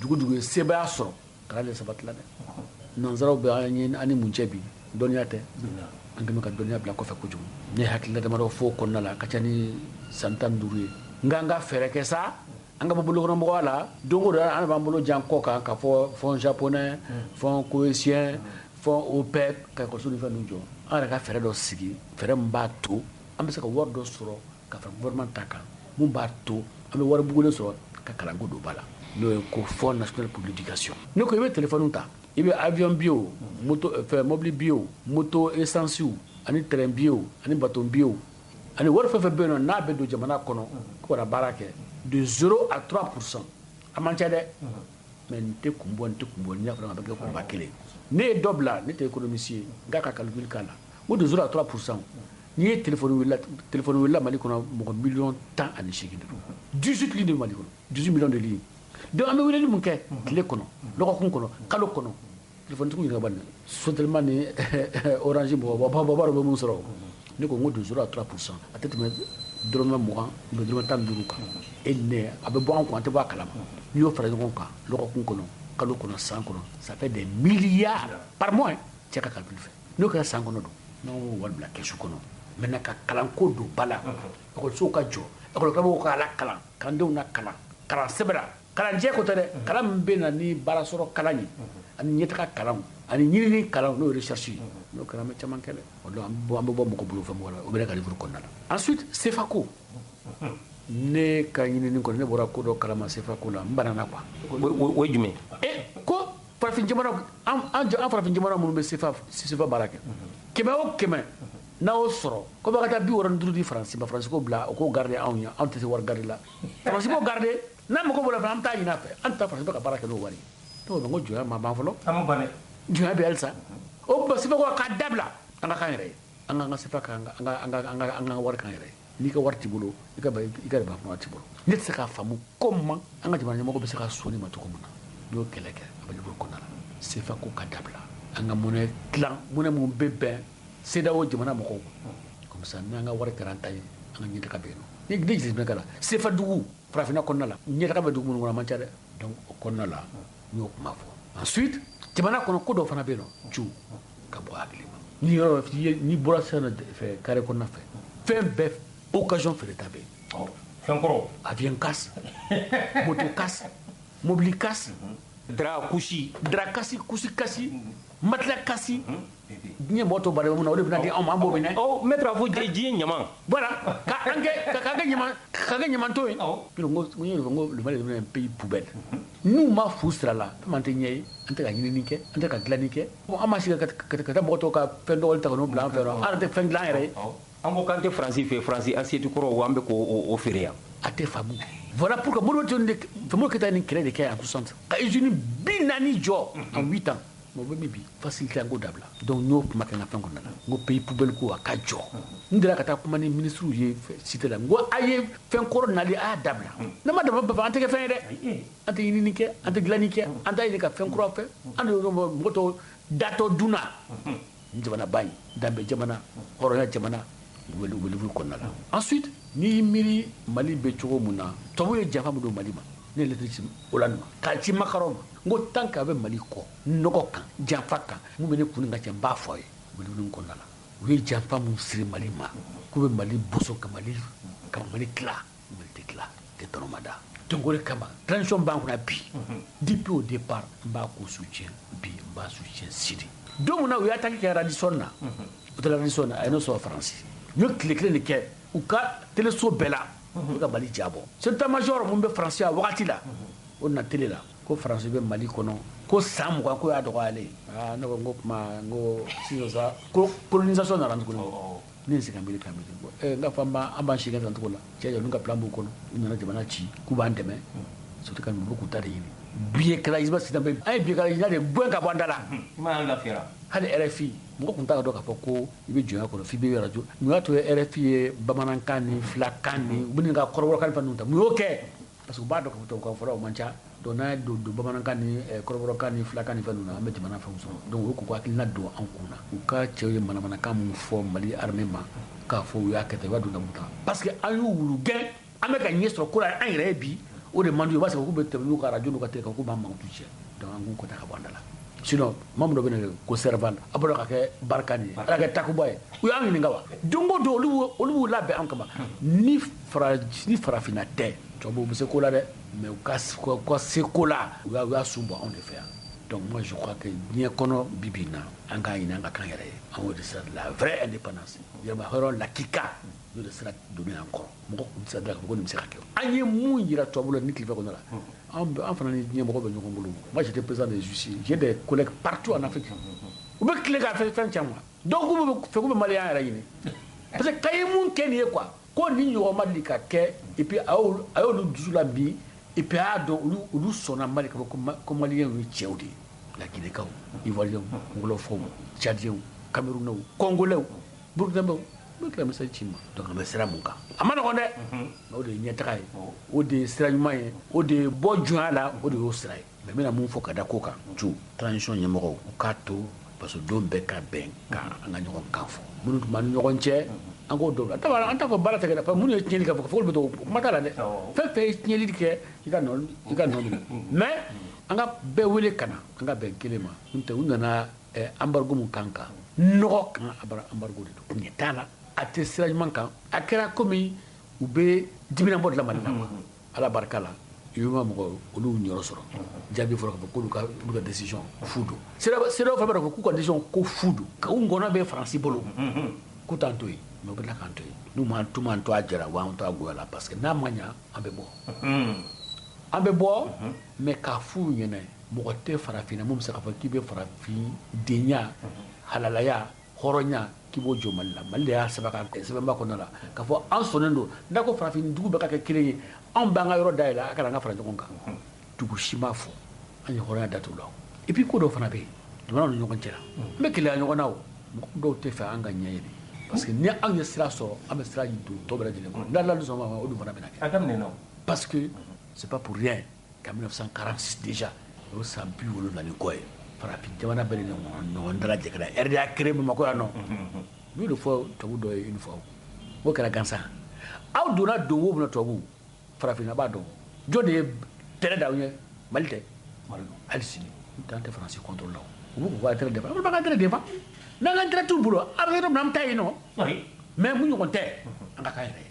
dugu dugu ye sebaaya sɔrɔ kalan de sabatila dɛ nanzaraw bɛ an ni mun cɛ bi dɔnniya tɛ an kɛlen ka dɔnniya bila kɔfɛ kojugu ne hakilila damadɔ fɔ o kɔnɔna la a ka ca ni san 15 ye nka an ka fɛɛrɛ kɛ sa an ka bɔ bolokɔnɔmɔgɔya la don o don an b'an bolo jan kɔ kan ka fɔ fond japonais fond cohésien fond OPEC ka ekɔliso ni fɛn ninnu jɔ an yɛrɛ ka fɛɛrɛ dɔ sigi fɛɛrɛ min b'a to an bɛ se ka wari dɔ sɔrɔ ka fara gouvernement ta kan mun b'a to an bɛ wari bugulen sɔrɔ ka kalanko don ba la n'o ye ko fond national pour l'éducation ne ko i bɛ téléphone ta i bɛ avion bio moto mobile bio moto essence ani terrain bio ani bateau bio ani wari fɛn fɛn bɛ yen nɔ n'a bɛ don jamana kɔnɔ ko ka baara kɛ de 0 à 3% a man ca dɛ mais n tɛ kun bɔ n y'a fɔ a bɛ kɛ kunba kelen ne ye dɔ bila ne tɛ économiste ye n k'a ka calcul k'a la o de 0 à 3% n'i ye téléphone wulila Mali kɔnɔ mɔgɔ 10,18 millions de 18 lignes de Mali kɔnɔ 18 millions de lignes donc an bɛ weleli mun kɛ tile kɔnɔ lɔgɔkun kɔnɔ kalo kɔnɔ téléphone-tigiw ɲininka bani Sotelma ni Orange mɔgɔ baba dɔ bɛ mun sɔrɔ ne ko n ko de 0 à 3% a tɛ tɛmɛ dɔrɔmɛ 20 ou dɔrɔmɛ 15 kan e ne a bɛ bɔ an kun an tɛ bɔ a kalama n'i y'o fara ɲɔgɔn kan lɔgɔkun kɔnɔ kalo kɔnɔ san kɔnɔ ça fait des milliards par mois cɛ ka calcul fɛ n'o kɛra san kɔnɔ don n'an y'o wari bila kɛsu kɔnɔ maintenant ka kalanko don ba la ekɔlisow ka jɔ ekɔlikaramɔgɔw ka lakalan kalandenw na kalan kalan sɛbɛnna kalanjɛ ko tɛ dɛ kalan min bɛ na ni baarasɔrɔ kalan ye ani ɲɛtaga kalanw ani ɲinini kalanw n'o ye recherche ye n'o kɛra an bɛ caman kɛ dɛ o don an bɛ bɔ mɔgɔ bolo fɛ mɔgɔ la o bɛ ne ka livre kɔnɔna la ensuite CFACO ne ka ɲinini kɔnɔ ne bɔra ko dɔ kalama sefa ko la n banana quoi. O ye jumɛn? Ko farafin jamana an farafin jamana minnu bɛ sefa baara kɛ kɛmɛ o kɛmɛ n'aw sɔrɔ ko b'a ka taa 65 di faransi ma faransi ko bila o ko garder anw ɲɛ anw tɛ se wari garder la faransi ko garder n'a mago b'o la fana an t'a ɲini a fɛ an tɛ taa faransi bɛ ka baara kɛ n'o wari ye ne ko jɔnya ma ban fɔlɔ a ma ban dɛ jɔnya bɛ halisa o sefa ko k'a dabila an ka kan yɛrɛ ye an ka sefa kan an ka wari kan yɛrɛ ye n'i ka wari t'i bolo i ka de b'a fɔ t'i bolo ne tɛ se k'a faamu comment an ka jamana ɲɛmɔgɔ bɛ se ka sɔnni ma cogo min na n'o ye kɛlɛ kɛ a bɛ liburu kɔnɔna la sefa ko ka dabila an ka monnaie dilan monnaie mun bɛ bɛn CEDEAO jamana mɔgɔw comme ça n'an ka wari kɛra an ta ye an ka ɲɛtaga bɛ yen nɔ ni jateminɛ kɛra sefa dugu farafinna kɔnɔna la ɲɛtaga bɛ dugu minnu kɔnɔ a man ca dɛ donc o kɔnɔna la n y'o kuma fɔ ensuite jamana kɔnɔ ko dɔw fana bɛ yen nɔ ju ka bɔ hakili ma n'i bɔra sisan fɛ carré kɔnɔna fɛ fɛn bɛɛ occasion feere ta bɛ yen fɛn kɔrɔ avion casse moto casse mobile casse drap kusi kasi matelas kasi diɲɛ mɔgɔ tɔ baara mun na o de bɛna di anw ma an b'o minɛ maître a fɔ diɲɛ ɲaman voilà k'a kɛ ɲamanto ye n y'o fɔ n ko le Mali est un pays poubelle n'u ma fu sira la fɛn man tɛ ɲɛ ye an tɛ ka ɲinini kɛ an tɛ ka dilanni kɛ an ma sigi ka taa mɔgɔ tɔw ka fɛn dɔgɔli ta ka n'o bila an fɛ yan an tɛ fɛn dilan yɛrɛ ye an ko k'an tɛ faransi fɛ faransi assiette kɔrɔ an bɛ k'o feere yan a tɛ faamu voilà pourquoi Modibo Keïta ye nin kɛlɛ de kɛ en 60 ka usine 40 jɔ en 8 ans mɛ o bɛ min bi facilité an k'o dabila donc n y'o kuma kɛ n ka fɛn kɔnɔna la n ko pays poubelle ko a ka jɔ n delila ka taa kuma ni ministre ye cité la n ko a ye fɛn kɔrɔ nali a y'a dabila n'a ma dabila bɛɛ an tɛ kɛ fɛn ye dɛ an tɛ ɲinini kɛ an tɛ dilanni kɛ an t'a ɲini ka fɛn kura fɛ an de mɔgɔ tɔw datɔ dunna ni jamana ba in danbe jamana hɔrɔnya jamana u bɛ livre kɔnɔna la ensuite n'i miiri Mali bɛ cogo min na tubabu ye janfa min don Mali ma ne lettre ci Hollande ma k'a ci Macron ma n ko tant que a bɛ Mali kɔ nɔgɔ kan janfa kan mun bɛ ne kun ka cɛ n b'a fɔ a ye u bɛ livre kɔnɔna la u ye janfa min siri Mali ma k'u bɛ Mali boson ka Mali tila Mali tɛ tila tɛ dɔrɔmɛ da donc o de kama transition b'an kunna bi depuis au départ n b'a ko soutien bi n b'a soutien sini don min na u y'a attaqué kɛ radisson na o tɛ radisson na a ye ne sɔrɔ Faransi u ye tile kelen de kɛ u ka téléso bɛɛ la u ka Mali jabɔ c'est major mun bɛ Faransi a wagati la o na télé la ko Faransi bɛ Mali kɔnɔ ko san 20 ko y'a dɔgɔyalen ne ko n ko kuma n ko sisan sa ko colonisation nana tuguni ne ye se ka miiri ka miiri n k'a fɔ an b'an sigi tan cogo la cɛ ninnu ka plan b'u kɔnɔ u nana jamana ci k'u b'an dɛmɛ surtout ka numu k'u ta de ɲini biyɛkɛla sisan bɛ an ye biyɛkɛla ɲini de bɔn ka bɔ an da la i m'a lafiyara hali RFI mɔgɔ tun t'a dɔn k'a fɔ ko i bɛ jɔnya kɔnɔ f'i bɛ radio mun y'a to RFI ye bamanankan ni filakan ni u bɛ nin ka kɔrɔbɔrɔkan ni fɛn ninnu ta mun y'o kɛ parce que u b'a dɔn k'a fɔ tubabukan fɔla o man ca donc n'a ye don bamanankan ni kɔrɔbɔrɔkan ni filakan ni fɛn ninnu na an bɛ jamana fɛnw sɔrɔ donc u k'u ka hakilina don an kun na u ka cɛw ye manamanakan minnu fɔ Mali armée ma k'a fɔ u y'a kɛ tan i b'a dɔn ta parce que an y'u wulu gɛn an bɛ ka ɲɛ sɔrɔ ko la an yɛrɛ ye bi o de man d'u ye u b'a sɔrɔ k'u bɛ tɛmɛ n'u ka radio n'u ka télé kan k'u b'an mankutu cɛ donc an k'u kɔta ka bɔ an da la sinon maa min dɔ bɛ na ko serval a bɔra ka kɛ barikani ye ala kɛ takuba ye u y'an ɲininka wa don o don olu b'u labɛn an kama ni farafinna tɛ tubabuw bɛ se ko la dɛ mais u ka se ko la u y'a sun bɔ anw de fɛ yan donc moi je crois que diɲɛ kɔnɔ bi bi in na an k'a ɲini an ka kan yɛrɛ ye an y'o de sira la vraie indépendance yɛrɛma hɔrɔn lakika n'o de sira donni an kɔrɔ mɔgɔ kun tɛ se ka dɔn k'a fɔ ko nin bɛ se ka kɛ an ye mun yira tubabu la ni tilefɛ kɔnɔ la an fana ni diɲɛ mɔgɔ bɛ ɲɔgɔn bolo moi j'étais président des huissiers j'ai des collègues partout en Afrique u bɛ tile k'a fɛ fɛn caman donc k'u bɛ fɛ k'u bɛ maliyɛn yɛrɛ ɲini parce que k'a ye mun kɛ nin ye quoi ko nin ɲɔgɔn ma deli ka kɛ et puis a y'olu dusu la bi et puis a y'a dɔn olu sɔnna Mali ka fɔ ko maliyɛnw ye cɛw de ye laginɛkaw ivoiriyɛnw ngolofɔw tchadiens camerounais congolais burkinabɛw n bɛ tila message ci ma donc an bɛ sira mun kan a ma nɔgɔn dɛ mais o de ye ɲɛtaga ye o de ye sira ɲuman ye o de ye bɔ jɔnya la o de y'o sira ye mais n bɛna mun fɔ ka da ko kan ju transition ɲɛmɔgɔw u k'a to parce que don bɛɛ ka bɛn ka an ka ɲɔgɔn kan fɔ minnu tun b'an ni ɲɔgɔn cɛ an k'o dɔn an t'a fɔ baara tɛ kɛ dɛ parce que minnu ye tiɲɛli kɛ fɔ fo bɛ to kuma t'a la dɛ fɛn fɛn ye tiɲɛli kɛ i ka nɔ minɛ mais an ka bɛɛ wele ka na an ka bɛn kelen ma n'o tɛ u nana embargo mun kan kan nɔgɔ kan embargo de don ɲɛ t'a la a tɛ sira ɲuman kan a kɛra komi u bɛ diminabɔ dilan Mali la quoi ala barika la UEMOA mɔgɔw olu y'u ɲɔrɔ sɔrɔ jaabi fɔra k'a fɔ k'olu ka décision fu don CEDEAO fana b'a dɔn k'u ka décision ko fu don k'u ngɔnɔ bɛ Faransi bolo ko t'an to yen mɛ u bɛ tila k'an to yen n'u m'an to a jara wa an to a goya la parce que n'a ma ɲa an bɛ bɔ an bɛ bɔ mɛ k'a f'u ɲɛna mɔgɔ tɛ farafinna mun bɛ se k'a fɔ k'i bɛ farafin denya halalaya hɔrɔnya k'i b'o jɔ Mali la Mali de y'a sɛbɛnba kɔnɔna la k'a fɔ an sɔnnen don n'a ko farafin dugu bɛɛ ka kɛ kelen ye anw b'an ka yɔrɔ dayɛlɛ a kana an ka fara ɲɔgɔn kan dugu si m'a fɔ an ye hɔrɔnya datugu la et puis ko dɔw fana bɛ yen jamanaw ni ɲɔgɔn cɛ la n bɛ kelenya ɲɔgɔn na o mɔgɔ dɔw tɛ fɛ an ka ɲɛ yɛlɛ parce que ni an ye sira sɔrɔ an bɛ sira don tɔ bɛɛ lajɛlen kɔnɔ n'Ala ni sɔnna o dun fana bɛna kɛ a daminɛna parce que c'est pas pour rien qu'en 1946 déjà o san 70 ni kɔ ye farafin jamana bɛɛ de ɲɔgɔn dalajɛ ka na RDA créé Bamakɔ yan nɔ n y'o de fɔ tubabu dɔ ye une fois o kɛra gansan aw donna don o min na tubabu farafinna b'a dɔn jɔn de ye tɛrɛ d'aw ɲɛ Mali tɛ hali sini n t'an tɛ faransi contrôle la o b'u k'u ka intérêt défendre olu b'a ka intérêt défendre n'an ka intérêt t'u bolo a bɛ yɔrɔ min na an bɛ taa yen nɔ mais mun ɲɔgɔn tɛ an ka k'an yɛrɛ ye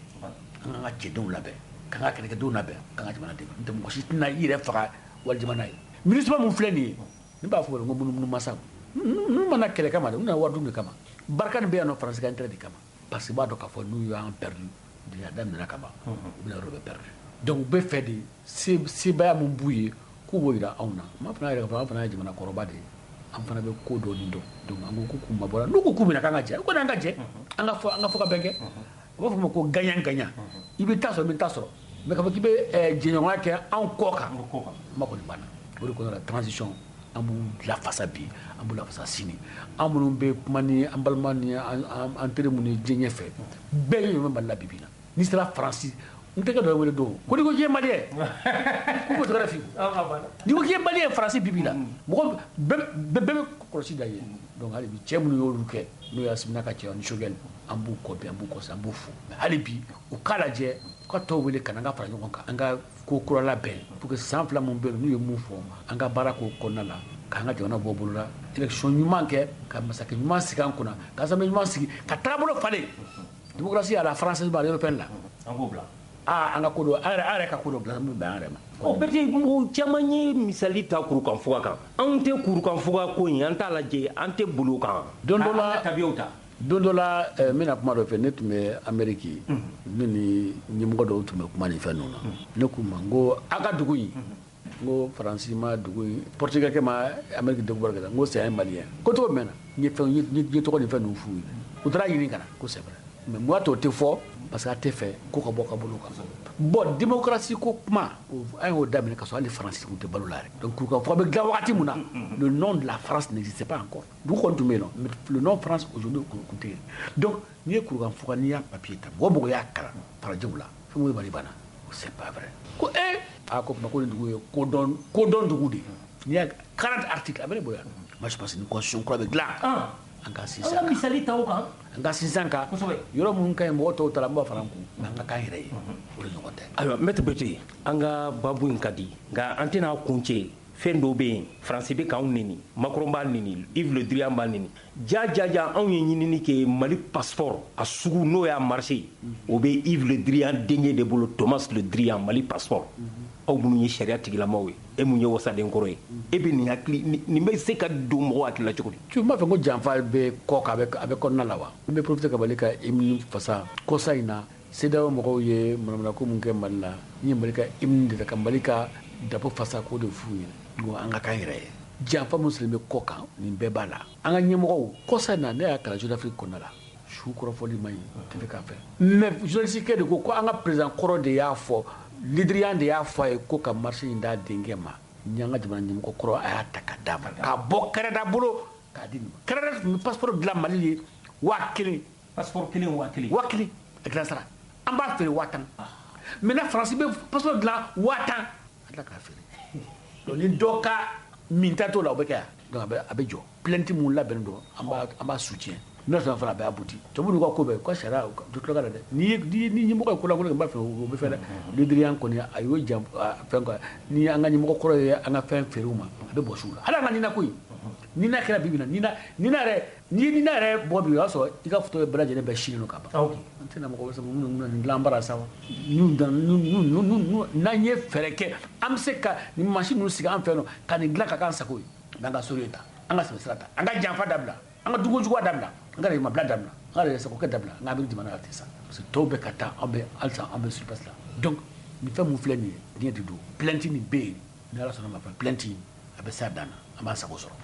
an k'an ka cɛdenw labɛn k'an ka kɛlɛkɛdenw labɛn k'an ka jamana dɛmɛ n tɛ mɔgɔ si tɛna i yɛrɛ faga wali jamana ye ministre mun filɛ nin ye ne b'a fɔ ko munumunu masaw n'u mana kɛlɛ kama dɛ u nana wari dun de kama barika nin bɛ yan nɔ faransi ka intérêt de kama parce que u b'a dɔn k'a fɔ n'u y'an perdu déjà daminɛna kama u bɛna yɔrɔ bɛɛ perdu donc u bɛ fɛ de sebaya mun b'u ye k'u b'o yira anw na ma fana yɛrɛ k'a fɔ an fana ye jamana kɔrɔba de ye an fana bɛ ko dɔɔni dɔn donc an ko k'u mabɔra n'u ko k'u bɛna k'an ka jɛ ko n'an ka jɛ an ka fɔ ka bɛn kɛ u b'a fɔ ma ko gagnant gagnant i bɛ taa sɔrɔ i bɛ taa sɔrɔ mais k'a fɔ k'i bɛ jɛɲɔgɔnya kɛ anw kɔ kan ma kɔni banna o de kɔnɔ la transition an b'u lafasa bi an b'u lafasa sini an minnu bɛ kuma ni an balima ni an teri minnu ye diɲɛ ɲɛfɛ bɛɛ ye ɲɔgɔn Mali la bibi in na n'i sera Faransi n tɛgɛ dɔ wele don ko n'i ko k'i ye maliyɛn k'u b'o tɔgɔ f'i n'i ko k'i ye maliyɛn Faransi bibi in na mɔgɔ bɛɛ bɛ kɔlɔsi da ye donc hali bi cɛ minnu y'olu kɛ n'o y'a Simina ka cɛ ni Sogɛli an b'u kɔbi an b'u kɔsi an b'u fo mais hali bi u k'a lajɛ u ka tɔw wele ka na an ka fara ɲɔgɔn kan an ka ko kura labɛn pour que san 2 mun bɛ yen n'u ye mun fɔ an ka baara k'o kɔnɔna la k'an ka jamana bɔ bolo la élection ɲuman kɛ ka masakɛ ɲuman sigi an kunna ka assemblée ɲuman sigi ka taabolo falen démocratie à la française ba européenne la an k'o bila an ka ko dɔ an yɛrɛ ka ko dɔ bila mun bɛ an yɛrɛ ma Berete mɔgɔ caman ye misali ta kurukanfuga kan anw tɛ kurukanfuga ko in an t'a lajɛ an tɛ bolo kan don dɔ la tabiyaw ta don dɔ la n bɛna kuma dɔ fɛ ne tun bɛ Amérique ne ni ɲɛmɔgɔ dɔw tun bɛ kuma nin fɛn ninnu na ne k'u ma n ko a ka dugu in n ko Faransi ma dugu in Portugais kɛ ma Amérique découverte kɛ n ko c'est un Malien ko cogo jumɛn na n ye tɔgɔ ni fɛn ninnu f'u ye u taara ɲini ka na ko c'est vrai mais mun y'a to o tɛ fɔ parce que a tɛ fɛ ko ka bɔ ka bolo kan bon démocratie ko kuma an y'o daminɛ ka sɔrɔ hali Faransi tun tɛ balo la yɛrɛ donc kurukanfuga bɛ dilan wagati mun na le nom de la France n'existait pas encore dugu kɔni tun bɛ yen nɔ mais le nom France aujourd'hui kun tɛ yen donc n'i ye kurukanfuga n'i y'a papier ta mɔgɔ mɔgɔ y'a kalan farajɛw la fɛn mun ye Mali banna c'est pas vrai ko ko kuma ko nin dugu ye kodɔn dugu de ye n'i y'a 40 articles a bɛ ne bolo yan moi je pense que ni constitution kura bɛ dilan an ka sinsin an ka misali ta o kan an ka sinsin kan yɔrɔ minnu ka ɲi mɔgɔ tɔw ta la n b'a fara n kun mais an ka k'an yɛrɛ ye o de ɲɔgɔn tɛ ayiwa Maître Berete an ka baabu in ka di nka an tɛna kun cɛ fɛn dɔw bɛ yen Faransi bɛ k'anw neni Macron b'a neni Yves Le Drian b'a neni ja anw ye ɲinini kɛ Mali passeport a sugu n'o y'a marché o bɛ Yves Le Drian denkɛ de bolo Thomas Le Drian Mali passeport aw minnu ye sariya tigilamaw ye e mun ye wasaden kɔrɔ ye e bɛ nin hakili nin bɛ se ka don mɔgɔ hakili la cogo di tu m'a fɛ ko janfa bɛ kɔ kan a bɛ kɔnɔna la wa n bɛ profiter ka Mali ka hymne fasa kɔsa in na CEDEAO mɔgɔw ye manamanako mun kɛ Mali la n ye Mali ka hymne de ka Mali ka drapeau fasa k'o de f'u ye n ko an ka k'an yɛrɛ ye janfa mun sigilen bɛ kɔ kan nin bɛɛ b'a la an ka ɲɛmɔgɔw kɔsa in na ne y'a kalan Jeune Afrique kɔnɔna la su kɔrɔfɔli man ɲi tɛ k'a fɛ mais journaliste kɛ de ko an ka président kɔrɔ de y'a fɔ Lidrian de y'a fɔ a ye ko ka marché in d'a denkɛ ma ni an ka jamana ɲɛmɔgɔ kɔrɔ a y'a ta ka d'a ma k'a bɔ kɛrɛda bolo k'a di nin ma kɛrɛda tun bɛ passeport dilan Mali ye 1000 passeport kelen 1000 a dilan sara an b'a feere 5000 maintenant Faransi bɛ passeport dilan 5000 a tila k'a feere donc ni dɔ ka minta t'o la o bɛ kɛ yan donc a bɛ jɔ plainte mun labɛnnen don an b'a soutien n'o sɔrɔ fana a bɛ abuti tubabu ka ko bɛɛ ka sariya du tila ka la dɛ ni ɲɛmɔgɔ ye ko lankolon b'a fɛ o bɛ fɛ dɛ Le Drian kɔni a y'o jan fɛn quoi ni an ka ɲɛmɔgɔ kɔrɔ ye an ka fɛn feere u ma a bɛ bɔ sugu la hali an ka nina ko in nina kɛra bibi na nina yɛrɛ bɔ bi o y'a sɔrɔ i ka photo bɛɛ lajɛlen bɛɛ sinen don ka ban an tɛna mɔgɔ wɛrɛ sɔrɔ minnu nin dilan bara sa wa n'an ye fɛɛrɛ kɛ an bɛ se ka nin mansin ninnu sigi an fɛ yen nɔ ka nin dilan ka k'an sago ye n'an ka sori ta an ka sɛbɛn sira ta an ka janfa dabila an ka dugu juguya dabila an ka yɛlɛmabila dabila ngale sa ko ka dabla ngabi di mana artisa parce que tobe kata ambe alsa ambe sur place là donc ni fa mu flani rien du tout plainte ni be ni ala sona ma plainte abe sa dana amba sa ko soro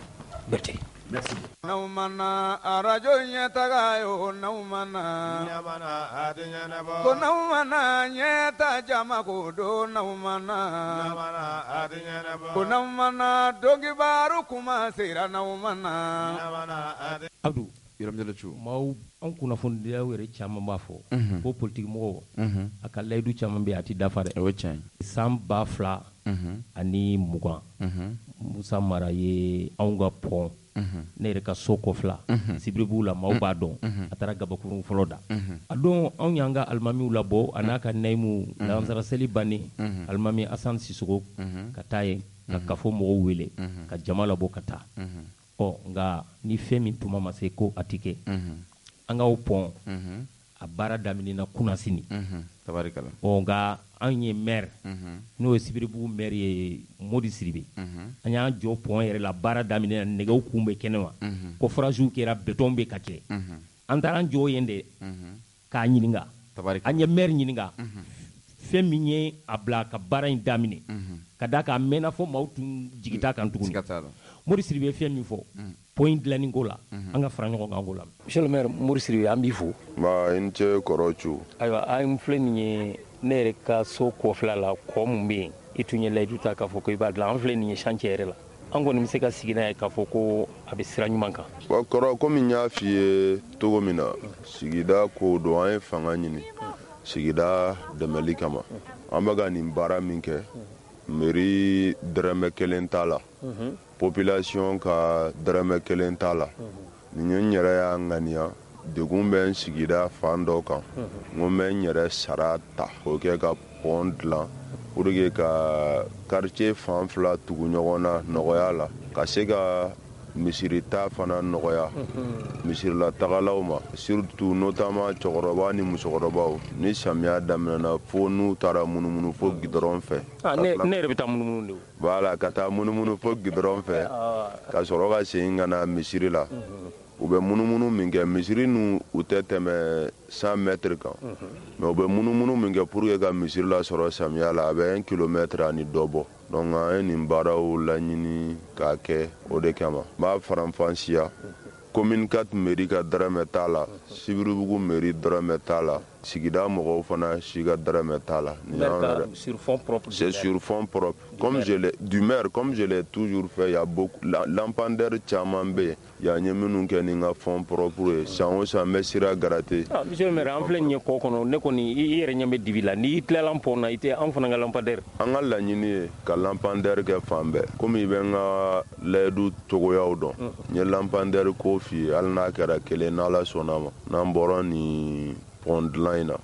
berte merci naumana arajo nyeta yo naumana nyamana adinya na bo ko naumana nyeta jama ko do naumana nyamana adinya na bo ko naumana dogi baru kuma sira naumana nyamana adi Abdou Yiramjalachu maaw an kunnafonidiya wɛrɛ caman b'a fɔ ko politique mɔgɔ a ka layidu caman bɛ ati dafa dɛ o tiɲɛ san 2000 ani 20 Musa Mara ye anw ka pont ne yɛrɛ ka so kɔfila Sibiribu la maaw b'a dɔn a taara gabakurun fɔlɔ da a don anw y'an ka alimamiw labɔ a n'a ka nayimu lansara seli bannen alimami Asan Sisoko ka taa yen ka kafo mɔgɔw wele ka jama labɔ ka taa nga ni fɛn min tuma ma se ko a tɛ kɛ an k'aw pɔn a baara daminɛna kunasini tabarikala nga an ye maire n'o ye Sibiribugu maire ye Modi Siribe an y'an jɔ pɔn yɛrɛ la baara daminɛna nɛgɛw kun bɛ kɛnɛ ma ko forage kɛra béton bɛ ka kɛ an taara an jɔ yen de k'a ɲininka an ye maire ɲininka fɛn min ye a bila ka baara in daminɛ ka da k'a mɛnna fɔ maaw tun jigita kan tuguni Modi Siribe fɛn min fɔ point dilanni ko la an ka fara ɲɔgɔn kan ko la monsieur le maire Modi Siribe an b'i fo i ni ce kɔrɔcu ayiwa an filɛ nin ye ne yɛrɛ ka so kɔfila la kɔ mun bɛ yen i tun ye layidu ta k'a fɔ ko i b'a dilan an filɛ nin ye chantier yɛrɛ la an kɔni bɛ se ka sigi n'a ye k'a fɔ ko a bɛ sira ɲuman kan kɔrɔ komi n y'a f'i ye cogo min na sigida ko don an ye fanga ɲini sigida dɛmɛli kama an bɛ ka nin baara min kɛ mairie dɛrɛmɛ 1 t'a la population ka dɛrɛmɛ 1 t'a la nin ye n yɛrɛ y'a ŋaniya degun bɛ n sigida fan dɔ kan n ko n bɛ n yɛrɛ sara ta k'o kɛ ka pont dilan pour que ka quartier fan fila tugu ɲɔgɔn na nɔgɔya la ka se ka misirita fana nɔgɔya misirila tagalaw ma surtout notamment cɛkɔrɔba ni musokɔrɔbaw ni samiya daminɛna fo n'u taara munumunu fo gidɔrɔn fɛ ne yɛrɛ bɛ taa munumunu de voilà ka taa munumunu fo gidɔrɔn fɛ ka sɔrɔ ka segin ka na misiri la u bɛ munumunu min kɛ misiri nu u tɛ tɛmɛ 100 mètres kan mais u bɛ munumunu min kɛ pour que ka misiri la sɔrɔ samiya la a bɛ 1 kilomètre ani dɔ bɔ donc an ye nin baaraw laɲini k'a kɛ o de kama n b'a faranfasiya commune 4 mairie ka dɛrɛmɛ t'a la Sibiribugu mairie dɛrɛmɛ t'a la sigida mɔgɔw fana si ka dɛrɛmɛ t'a la c'est sur fond propre comme je l'ai toujours fait, il y a beaucoup lampadaire caman bɛ yen y'a ɲɛ minnu kɛ ni n ka fond propre ye san o san n bɛ sira garate monsieur le maire an filɛ nin ye kɔ kɔnɔ ne kɔni i yɛrɛ ɲɛ bɛ dibi la n'i tilala an pɔn na i tɛ an fana ka lampadaire an ka laɲini ye ka lampadaire kɛ fan bɛɛ komi i bɛ n ka layidu cogoyaw dɔn n ye lampadaire ko f'i ye hali n'a kɛra kelen n'ala sɔnna ma n'an bɔra nin pont dilan in na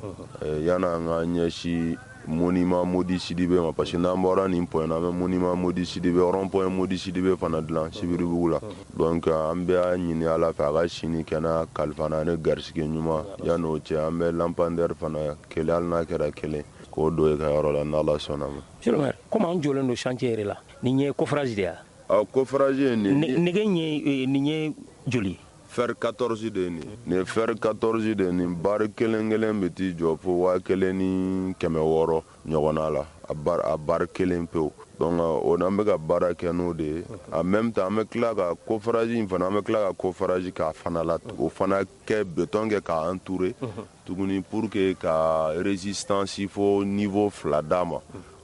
yan'an ka ɲɛsin monument Modi Sidibe ma parce que n'an bɔra nin point na an bɛ monument Modi Sidibe rond point Modi Sidibe fana dilan Sibiribugu la donc an bɛ ɲini Ala fɛ a ka sini kɛnɛ kalifana ni garisɛgɛ ɲuman yan'o cɛ an bɛ lampadaire fana kelen hali n'a kɛra kelen k'o don i ka yɔrɔ la n'Ala sɔnna ma. monsieur le maire comme an jɔlen don chantier yɛrɛ la nin ye coffrage de ye wa. Coffrage ye nin nɛgɛ nin ye joli fer 14 de ni fer 14 de ni bar kelen bɛ t'i jɔ fo 1600 ɲɔgɔnna la a bar kelen pewu donc o n'an bɛ ka baara kɛ n'o de ye en même temps an bɛ tila ka coffrage in fana an bɛ tila ka coffrage k'a fana la o fana kɛ béton kɛ k'a entourer tuguni pour que ka résistance fo niveau 2 d'a ma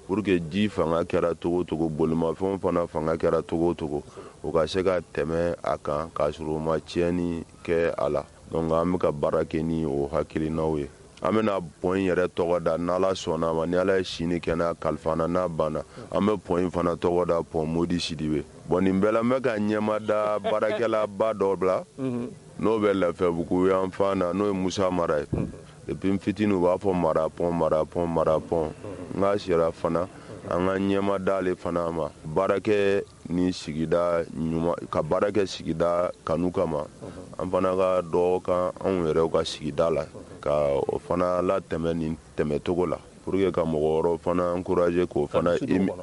pour que ji fanga kɛra togo togo bolimafɛnw fana fanga kɛra togo togo o ka se ka tɛmɛ a kan k'a sɔrɔ o ma tiɲɛni kɛ a la donc an bɛ ka baara kɛ ni o hakilinaw ye an bɛna point yɛrɛ tɔgɔ da n'Ala sɔnna ma ni Ala ye sini kɛnɛ kalifana n'a banna an bɛ point in fana tɔgɔ da point Modi Sidibe bon nin bɛɛ la n bɛ ka ɲɛma da baarakɛlaba dɔ bila n'o bɛ Lɛfɛbugu yan fan na n'o ye Musa Mara ye depuis n fitini u b'a fɔ marapɔn n ka sera fana an ka ɲɛma d'ale fana ma baarakɛ ni sigida ɲuman ka baara kɛ sigida kanu kama an fana ka dɔ kan anw yɛrɛw ka sigida la ka o fana latɛmɛ nin tɛmɛcogo la pour que ka mɔgɔ wɛrɛw fana encourager k'o fana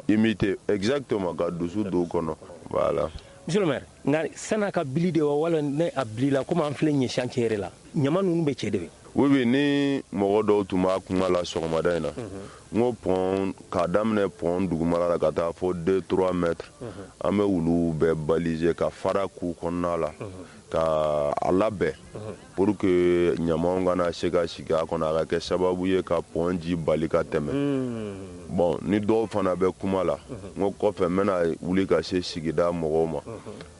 imiter exactement ka dusu don u kɔnɔ voilà. monsieur le maire nka san'a ka bili de wa wala ne a bilila komi an filɛ ɲɛ chantier yɛrɛ la ɲama ninnu bɛ cɛ de bɛ oui ni mɔgɔ dɔw tun b'a kuma la sɔgɔmada in na n ko pɔn k'a daminɛ pɔn dugumala la ka taa fɔ 2-3 mètres an bɛ wulu bɛɛ baliser ka fara k'u kɔnɔna la ka a labɛn pour que ɲamaw kana se ka sigi a kɔnɔ a ka kɛ sababu ye ka pɔn ji bali ka tɛmɛ bon ni dɔw fana bɛ kuma la n ko kɔfɛ n bɛna wuli ka se sigida mɔgɔw ma